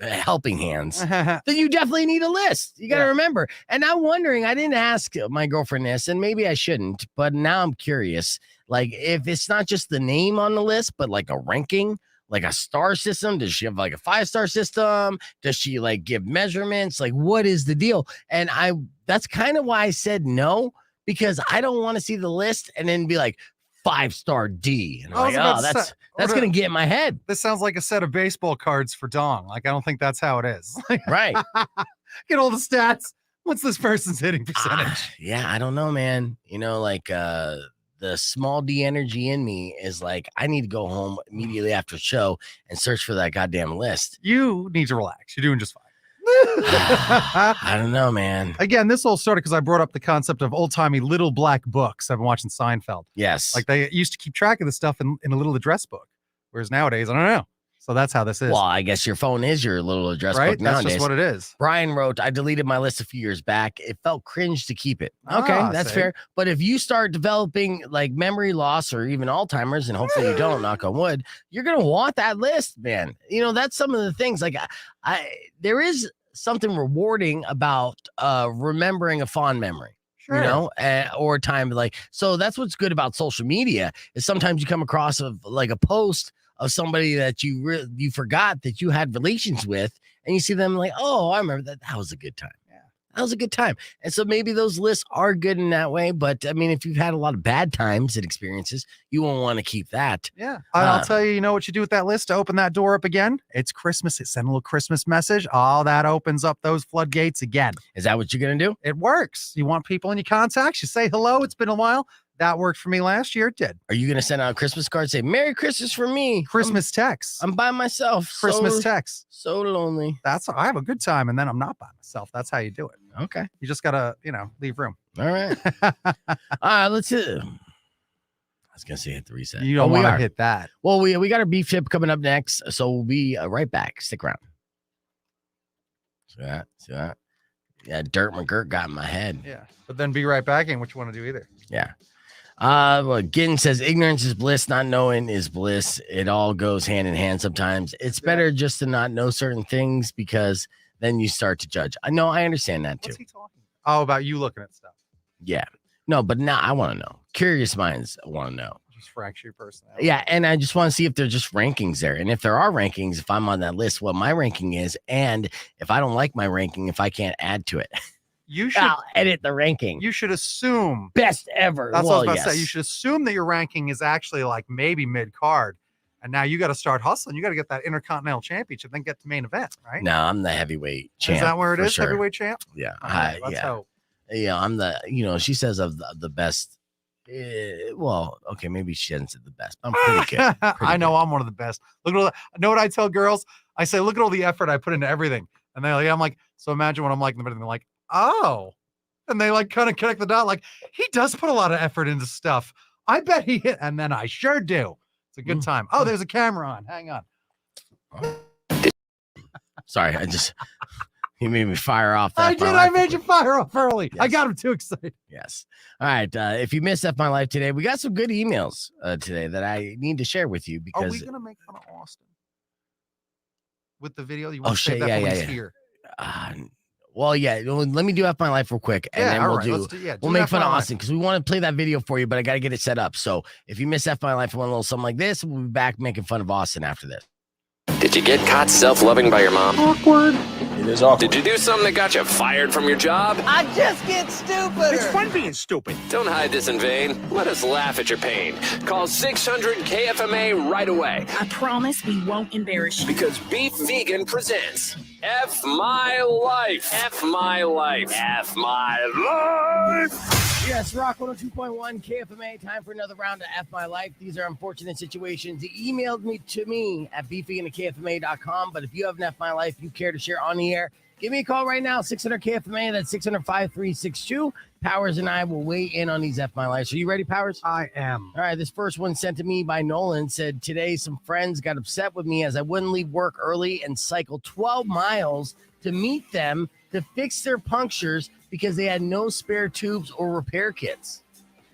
helping hands, then you definitely need a list. You got to remember. And I'm wondering, I didn't ask my girlfriend this, and maybe I shouldn't, but now I'm curious. Like, if it's not just the name on the list, but like a ranking, like a star system. Does she have like a 5-star system? Does she like give measurements? Like, what is the deal? And that's kind of why I said no, because I don't want to see the list and then be like 5-star D. And I'm like, that's going to get in my head. This sounds like a set of baseball cards for Dong. Like, I don't think that's how it is. Right. Get all the stats. What's this person's hitting percentage? Yeah, I don't know, man. The small D energy in me is like, I need to go home immediately after the show and search for that goddamn list. You need to relax. You're doing just fine. I don't know, man. Again, this all started because I brought up the concept of old-timey little black books. I've been watching Seinfeld. Yes. Like, they used to keep track of this stuff in a little address book, whereas nowadays, I don't know. So that's how this is. Well, I guess your phone is your little address right? book nowadays. That's just what it is. Brian wrote, I deleted my list a few years back. It felt cringe to keep it. Okay, that's fair. But if you start developing like memory loss or even Alzheimer's, and hopefully you don't, knock on wood, you're going to want that list, man. That's some of the things. Like, there is something rewarding about remembering a fond memory. Sure. Or time so that's what's good about social media is sometimes you come across like a post of somebody that you forgot that you had relations with, and you see them like, oh, I remember that. That was a good time. Yeah, That was a good time. And so maybe those lists are good in that way. But I mean, if you've had a lot of bad times and experiences, you won't want to keep that. Yeah. I'll tell you, you know what you do with that list to open that door up again? It's Christmas. It send a little Christmas message. Oh, that opens up those floodgates again. Is that what you're going to do? It works. You want people in your contacts. You say hello. It's been a while. That worked for me last year. It did. Are you going to send out a Christmas card? Say, Merry Christmas for me. Christmas text. I'm by myself. Christmas text. So lonely. I have a good time, and then I'm not by myself. That's how you do it. Okay. You just gotta, leave room. All right. All right. Let's hit. I was gonna say hit the reset. You don't want to hit that. Well, we got our beef tip coming up next, so we'll be right back. Stick around. See that? Yeah, Dirt McGirt got in my head. Yeah, but then be right back ain't what you want to do either. Yeah. Well, Ginn says ignorance is bliss, not knowing is bliss. It all goes hand in hand sometimes. It's better just to not know certain things because then you start to judge. I know, I understand that too. What's he talking about? Oh, about you looking at stuff. Yeah. No, but now I want to know. Curious minds want to know. Just fracture your personality. Yeah, and I just want to see if there's just rankings there. And if there are rankings, if I'm on that list, what my ranking is, and if I don't like my ranking, if I can't add to it. I'll edit the ranking. You should assume best ever. That's what I was about to say. You should assume that your ranking is actually like maybe mid-card. And now you got to start hustling. You got to get that Intercontinental Championship, then get the main event, right? No, I'm the heavyweight champ. Is that where it is? Sure. Heavyweight champ? Yeah. Right, let's hope. Yeah, I'm the, she says of the best. Well, okay, maybe she hasn't said the best, but I'm pretty good. I know I'm one of the best. Look at all that. Know what I tell girls? I say, look at all the effort I put into everything. And they're like, I'm like, so imagine what I'm like in the middle. They're like, oh. And they like kind of connect the dot. Like, he does put a lot of effort into stuff. I bet he hit. And then I sure do. It's a good time. Oh, there's a camera on. Hang on. Sorry, he made me fire off. I made you fire off early. Yes. I got him too excited. Yes. All right. If you missed F My Life today, we got some good emails today that I need to share with you because. Are we gonna make fun of Austin with the video? You want to say that when he's here? Well, yeah. Let me do F My Life real quick, and then we'll make fun of Austin because we want to play that video for you, but I got to get it set up. So if you miss F My Life and want a little something like this, we'll be back making fun of Austin after this. Did you get caught self-loving by your mom? Awkward. It is awkward. Did you do something that got you fired from your job? I just get stupider. It's fun being stupid. Don't hide this in vain. Let us laugh at your pain. Call 600 KFMA right away. I promise we won't embarrass you. Because Beef Vegan presents F My Life. F My Life. F My Life. Yes, Rock 102.1 KFMA. Time for another round of F My Life. These are unfortunate situations. He emailed me to me at beefvegan@kfma.com. But if you have an F My Life you care to share on the air, give me a call right now, 600 KFMA. That's 600-5362. Powers and I will weigh in on these F My Lives. Are you ready, Powers? I am. All right, this first one sent to me by Nolan said, today some friends got upset with me as I wouldn't leave work early and cycle 12 miles to meet them to fix their punctures because they had no spare tubes or repair kits.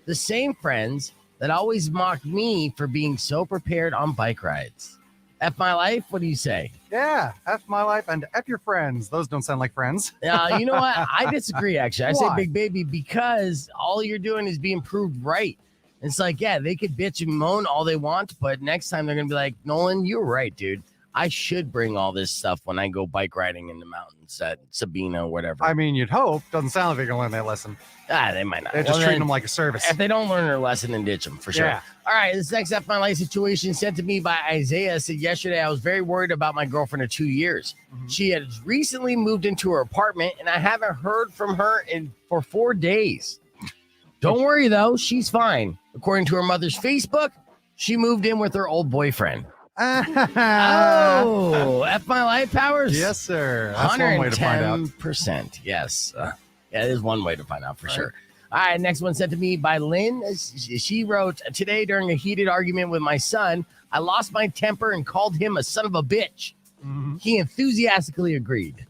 The same friends that always mocked me for being so prepared on bike rides. F My Life, what do you say? Yeah, F My Life and F your friends. Those don't sound like friends. You know what? I disagree, actually. I say Why? Big Baby because all you're doing is being proved right. It's like, yeah, they could bitch and moan all they want, but next time they're going to be like, Nolan, you're right, dude. I should bring all this stuff when I go bike riding in the mountains at Sabina or whatever. I mean, you'd hope. Doesn't sound like they're going to learn their lesson. They might not. They're just treating them like a service. If they don't learn their lesson, then ditch them for sure. Yeah. All right, this next F My Life situation sent to me by Isaiah said, yesterday I was very worried about my girlfriend of 2 years. Mm-hmm. She had recently moved into her apartment, and I haven't heard from her for 4 days. Don't worry, though. She's fine. According to her mother's Facebook, she moved in with her old boyfriend. Oh, F My Life, Powers? Yes, sir. That's one way to find out. 110%. Yes. Yeah, there's one way to find out for sure. All right, next one sent to me by Lynn. She wrote, today during a heated argument with my son, I lost my temper and called him a son of a bitch. Mm-hmm. He enthusiastically agreed.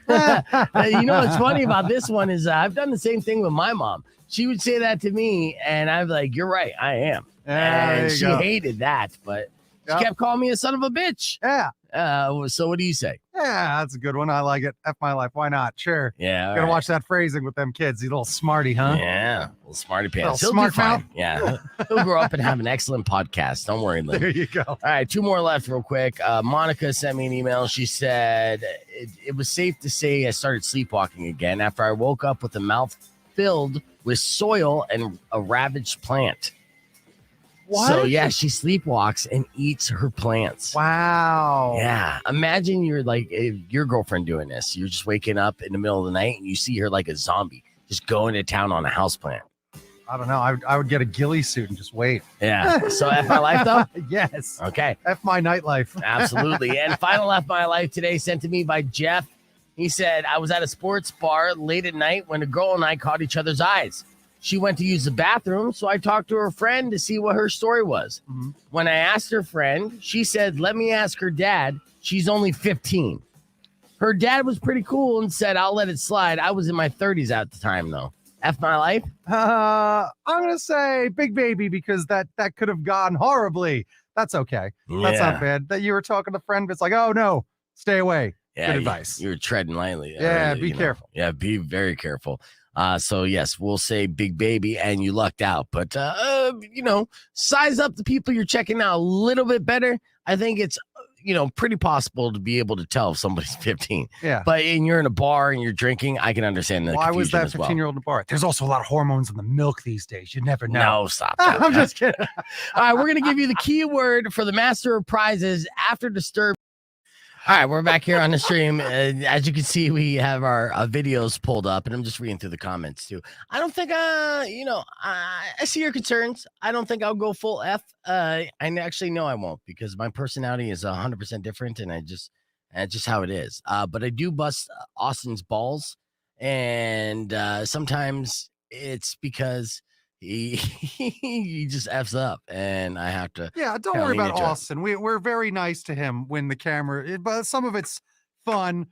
You know what's funny about this one is I've done the same thing with my mom. She would say that to me, and I'm like, you're right, I am. And she hated that, but she kept calling me a son of a bitch. Yeah. So what do you say? Yeah, that's a good one. I like it. F my life. Why not? Sure. Yeah. Gotta watch that phrasing with them kids. You little smarty, huh? Yeah. Little smarty pants. Little He'll do smart mouth. fine. Yeah. He'll grow up and have an excellent podcast. Don't worry, Lynn. There you go. All right, 2 more left real quick. Monica sent me an email. She said, it was safe to say I started sleepwalking again after I woke up with a mouth filled with soil and a ravaged plant. What? So, yeah, she sleepwalks and eats her plants. Wow. Yeah. Imagine you're like your girlfriend doing this. You're just waking up in the middle of the night and you see her like a zombie just going to town on a houseplant. I don't know. I would get a ghillie suit and just wait. Yeah. So F my life, though? Yes. Okay. F my nightlife. Absolutely. And final F my life today sent to me by Jeff. He said, I was at a sports bar late at night when a girl and I caught each other's eyes. She went to use the bathroom, so I talked to her friend to see what her story was. Mm-hmm. When I asked her friend, she said, let me ask her dad. She's only 15. Her dad was pretty cool and said, I'll let it slide. I was in my 30s at the time, though. F my life? I'm going to say big baby because that could have gone horribly. That's okay. Yeah. That's not bad. That you were talking to a friend, but it's like, oh, no, stay away. Yeah, good advice. You're treading lightly. Yeah, be careful. Yeah, be very careful. So, yes, we'll say big baby and you lucked out. But, size up the people you're checking out a little bit better. I think it's, pretty possible to be able to tell if somebody's 15. Yeah. But you're in a bar and you're drinking, I can understand the Why was that confusion as well. 15-year-old in the bar? There's also a lot of hormones in the milk these days. You never know. No, stop that. I'm just kidding. All right, we're going to give you the keyword for the Master of Prizes after Disturbed. All right, we're back here on the stream. As you can see, we have our videos pulled up, and I'm just reading through the comments, too. I don't think, I see your concerns. I don't think I'll go full F. I actually know I won't because my personality is 100% different, and it's just how it is. But I do bust Austin's balls, and sometimes it's because he just F's up and I have to. Yeah, don't worry about Austin. We're very nice to him when the camera, but some of it's fun.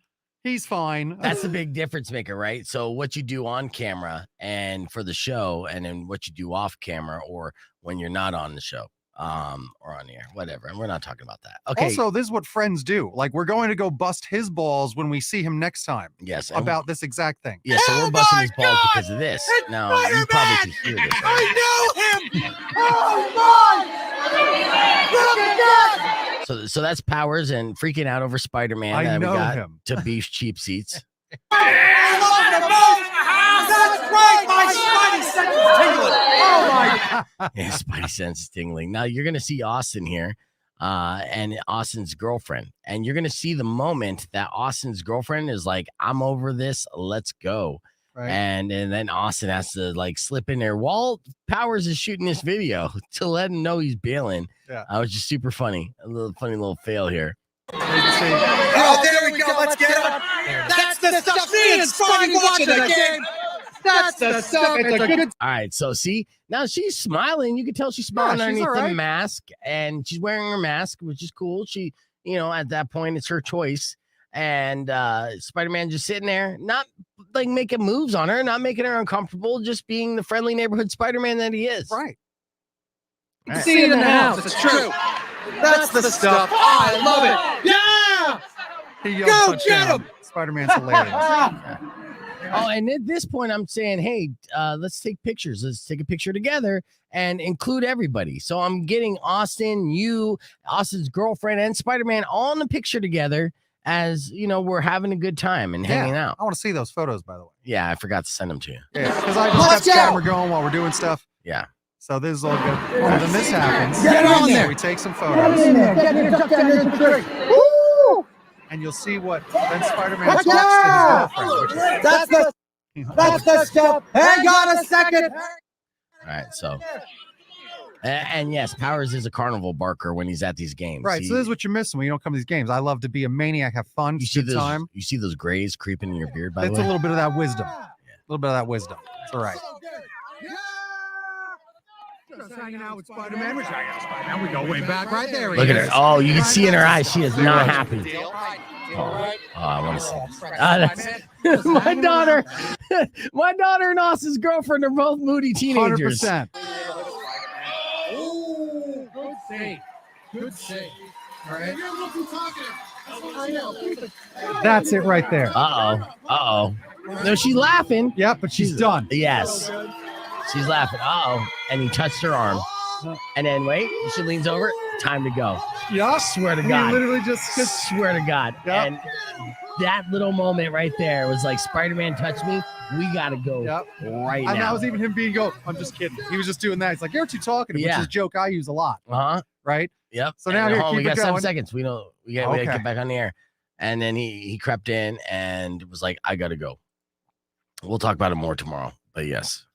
He's fine. That's the big difference maker, right? So what you do on camera and for the show, and then what you do off camera or when you're not on the show. Or on the air, whatever. And we're not talking about that. Okay. Also, this is what friends do. Like, we're going to go bust his balls when we see him next time. Yes. About this exact thing. Yeah, so we're busting his balls because of this. Now, you probably can hear this. Right? I know him! Oh, my! Look at that! So that's Powers and freaking out over Spider-Man. I know we got him. To beef cheap seats. That's right! My Spidey sense is tingling! Oh, my God. Yeah, Spidey sense is tingling. Now, you're going to see Austin here and Austin's girlfriend. And you're going to see the moment that Austin's girlfriend is like, I'm over this. Let's go. Right. And then Austin has to like slip in there while Powers is shooting this video to let him know he's bailing. Yeah. Which is super funny. A little funny little fail here. Oh, there we go. Let's get him. That's the stuff me and Spidey watching the game. That's the stuff. It's a good. All right. So see, now she's smiling. You can tell she's smiling underneath the mask, and she's wearing her mask, which is cool. She, at that point, it's her choice. And Spider-Man just sitting there, not like making moves on her, not making her uncomfortable, just being the friendly neighborhood Spider-Man that he is. Right. All right. See it in the house. It's true. That's the stuff. I love it. Yeah. Go get him. Spider-Man's hilarious. Oh, and at this point, I'm saying, hey, let's take pictures. Let's take a picture together and include everybody. So I'm getting Austin, you, Austin's girlfriend, and Spider-Man all in the picture together as, we're having a good time and hanging out. I want to see those photos, by the way. Yeah, I forgot to send them to you. Yeah, because I just kept the camera going while we're doing stuff. Yeah. So this is all good. And then this happens. Get on there. We take some photos. Woo! And you'll see what then Spider-Man talks to his girlfriend. That's the stuff. Hang on a second. All right, so. And yes, Powers is a carnival barker when he's at these games. Right, so this is what you're missing when you don't come to these games. I love to be a maniac, have fun, you see good those, time. You see those grays creeping in your beard, by the way? It's a little bit of that wisdom. A little bit of that wisdom. It's all right. Just hanging out with Spider-Man. We're hanging out with Spider-Man. We go way back right there. Look at her. Oh, you can see in her eyes she is not happy. Oh, I want to see this. My daughter. My daughter and Austin's girlfriend are both moody teenagers. 100%. Ooh, good save. Good save. All right. That's it right there. Uh-oh. No, she's laughing. Yep, but she's done. Yes. She's laughing. Uh-oh. And he touched her arm. And then, wait, she leans over. Time to go. Yeah. Swear to He God. literally just Swear to God. Yep. And that little moment right there was like, Spider-Man touched me. We got to go right now. And that was even him being I'm just kidding. He was just doing that. He's like, you're too talkative, which is a joke I use a lot. Uh-huh. Right? Yep. So now here, keep we got it going. 7 seconds. We gotta get back on the air. And then he crept in and was like, I gotta go. We'll talk about it more tomorrow. But yes.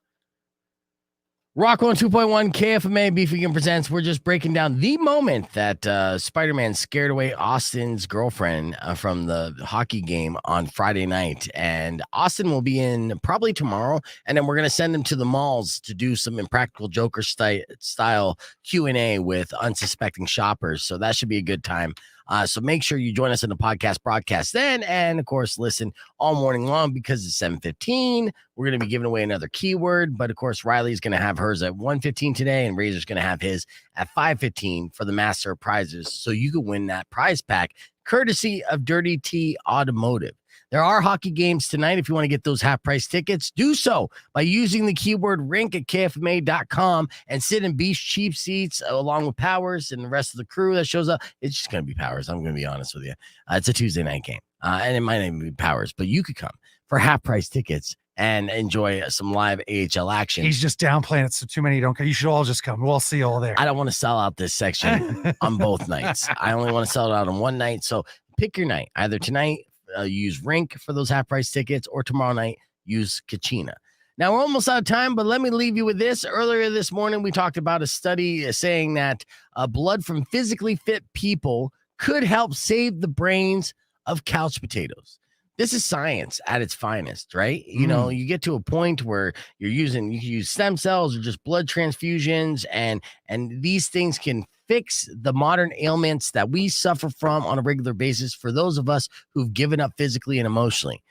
Rock 102.1 KFMA Beefy presents. We're just breaking down the moment that Spider-Man scared away Austin's girlfriend from the hockey game on Friday night. And Austin will be in probably tomorrow. And then we're going to send him to the malls to do some Impractical Joker style Q&A with unsuspecting shoppers. So that should be a good time. So make sure you join us in the podcast broadcast then. And, of course, listen all morning long because it's 7:15. We're going to be giving away another keyword. But, of course, Riley's going to have hers at 1:15 today. And Razor's going to have his at 5:15 for the Master of Prizes. So you can win that prize pack courtesy of Dirty T Automotive. There are hockey games tonight. If you want to get those half-price tickets, do so by using the keyword RINK at KFMA.com and sit in Beef's cheap seats along with Powers and the rest of the crew that shows up. It's just going to be Powers. I'm going to be honest with you. It's a Tuesday night game, and it might not even be Powers, but you could come for half-price tickets and enjoy some live AHL action. He's just downplaying it, so too many don't come. You should all just come. We'll see you all there. I don't want to sell out this section on both nights. I only want to sell it out on one night. So pick your night. Either tonight, use RINK for those half-price tickets, or tomorrow night, use Kachina. Now, we're almost out of time, but let me leave you with this. Earlier this morning, we talked about a study saying that blood from physically fit people could help save the brains of couch potatoes. This is science at its finest, right? You know, you get to a point where you can use stem cells or just blood transfusions, and these things can fix the modern ailments that we suffer from on a regular basis for those of us who've given up physically and emotionally.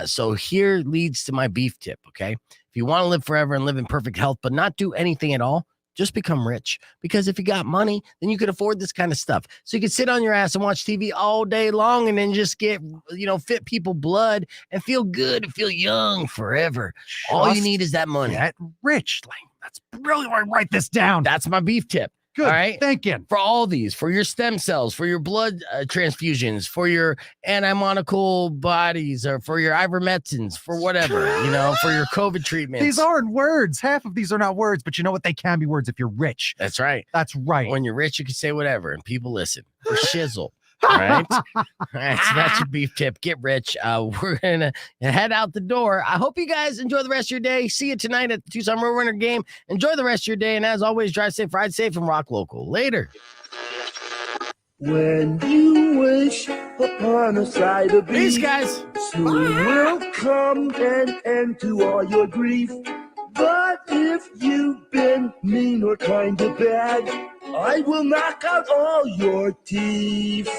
So here leads to my beef tip, okay? If you want to live forever and live in perfect health, but not do anything at all, just become rich. Because if you got money, then you could afford this kind of stuff. So you can sit on your ass and watch TV all day long and then just get, fit people blood and feel good and feel young forever. All you need is that money. Get rich. Like, that's brilliant. Write this down. That's my beef tip. Good. All right. Thinking. For all these, for your stem cells, for your blood transfusions, for your anti-monocle bodies, or for your ivermectins, for whatever, for your COVID treatments. These aren't words. Half of these are not words, but you know what? They can be words if you're rich. That's right. That's right. When you're rich, you can say whatever, and people listen. For shizzle. All right. All right. So that's your beef tip. Get rich. We're going to head out the door. I hope you guys enjoy the rest of your day. See you tonight at the Tucson Roadrunner game. Enjoy the rest of your day. And as always, drive safe, ride safe, and rock local. Later. When you wish upon a side of Peace, beef, guys. soon will come an end to all your grief. But if you've been mean or kind of bad, I will knock out all your teeth.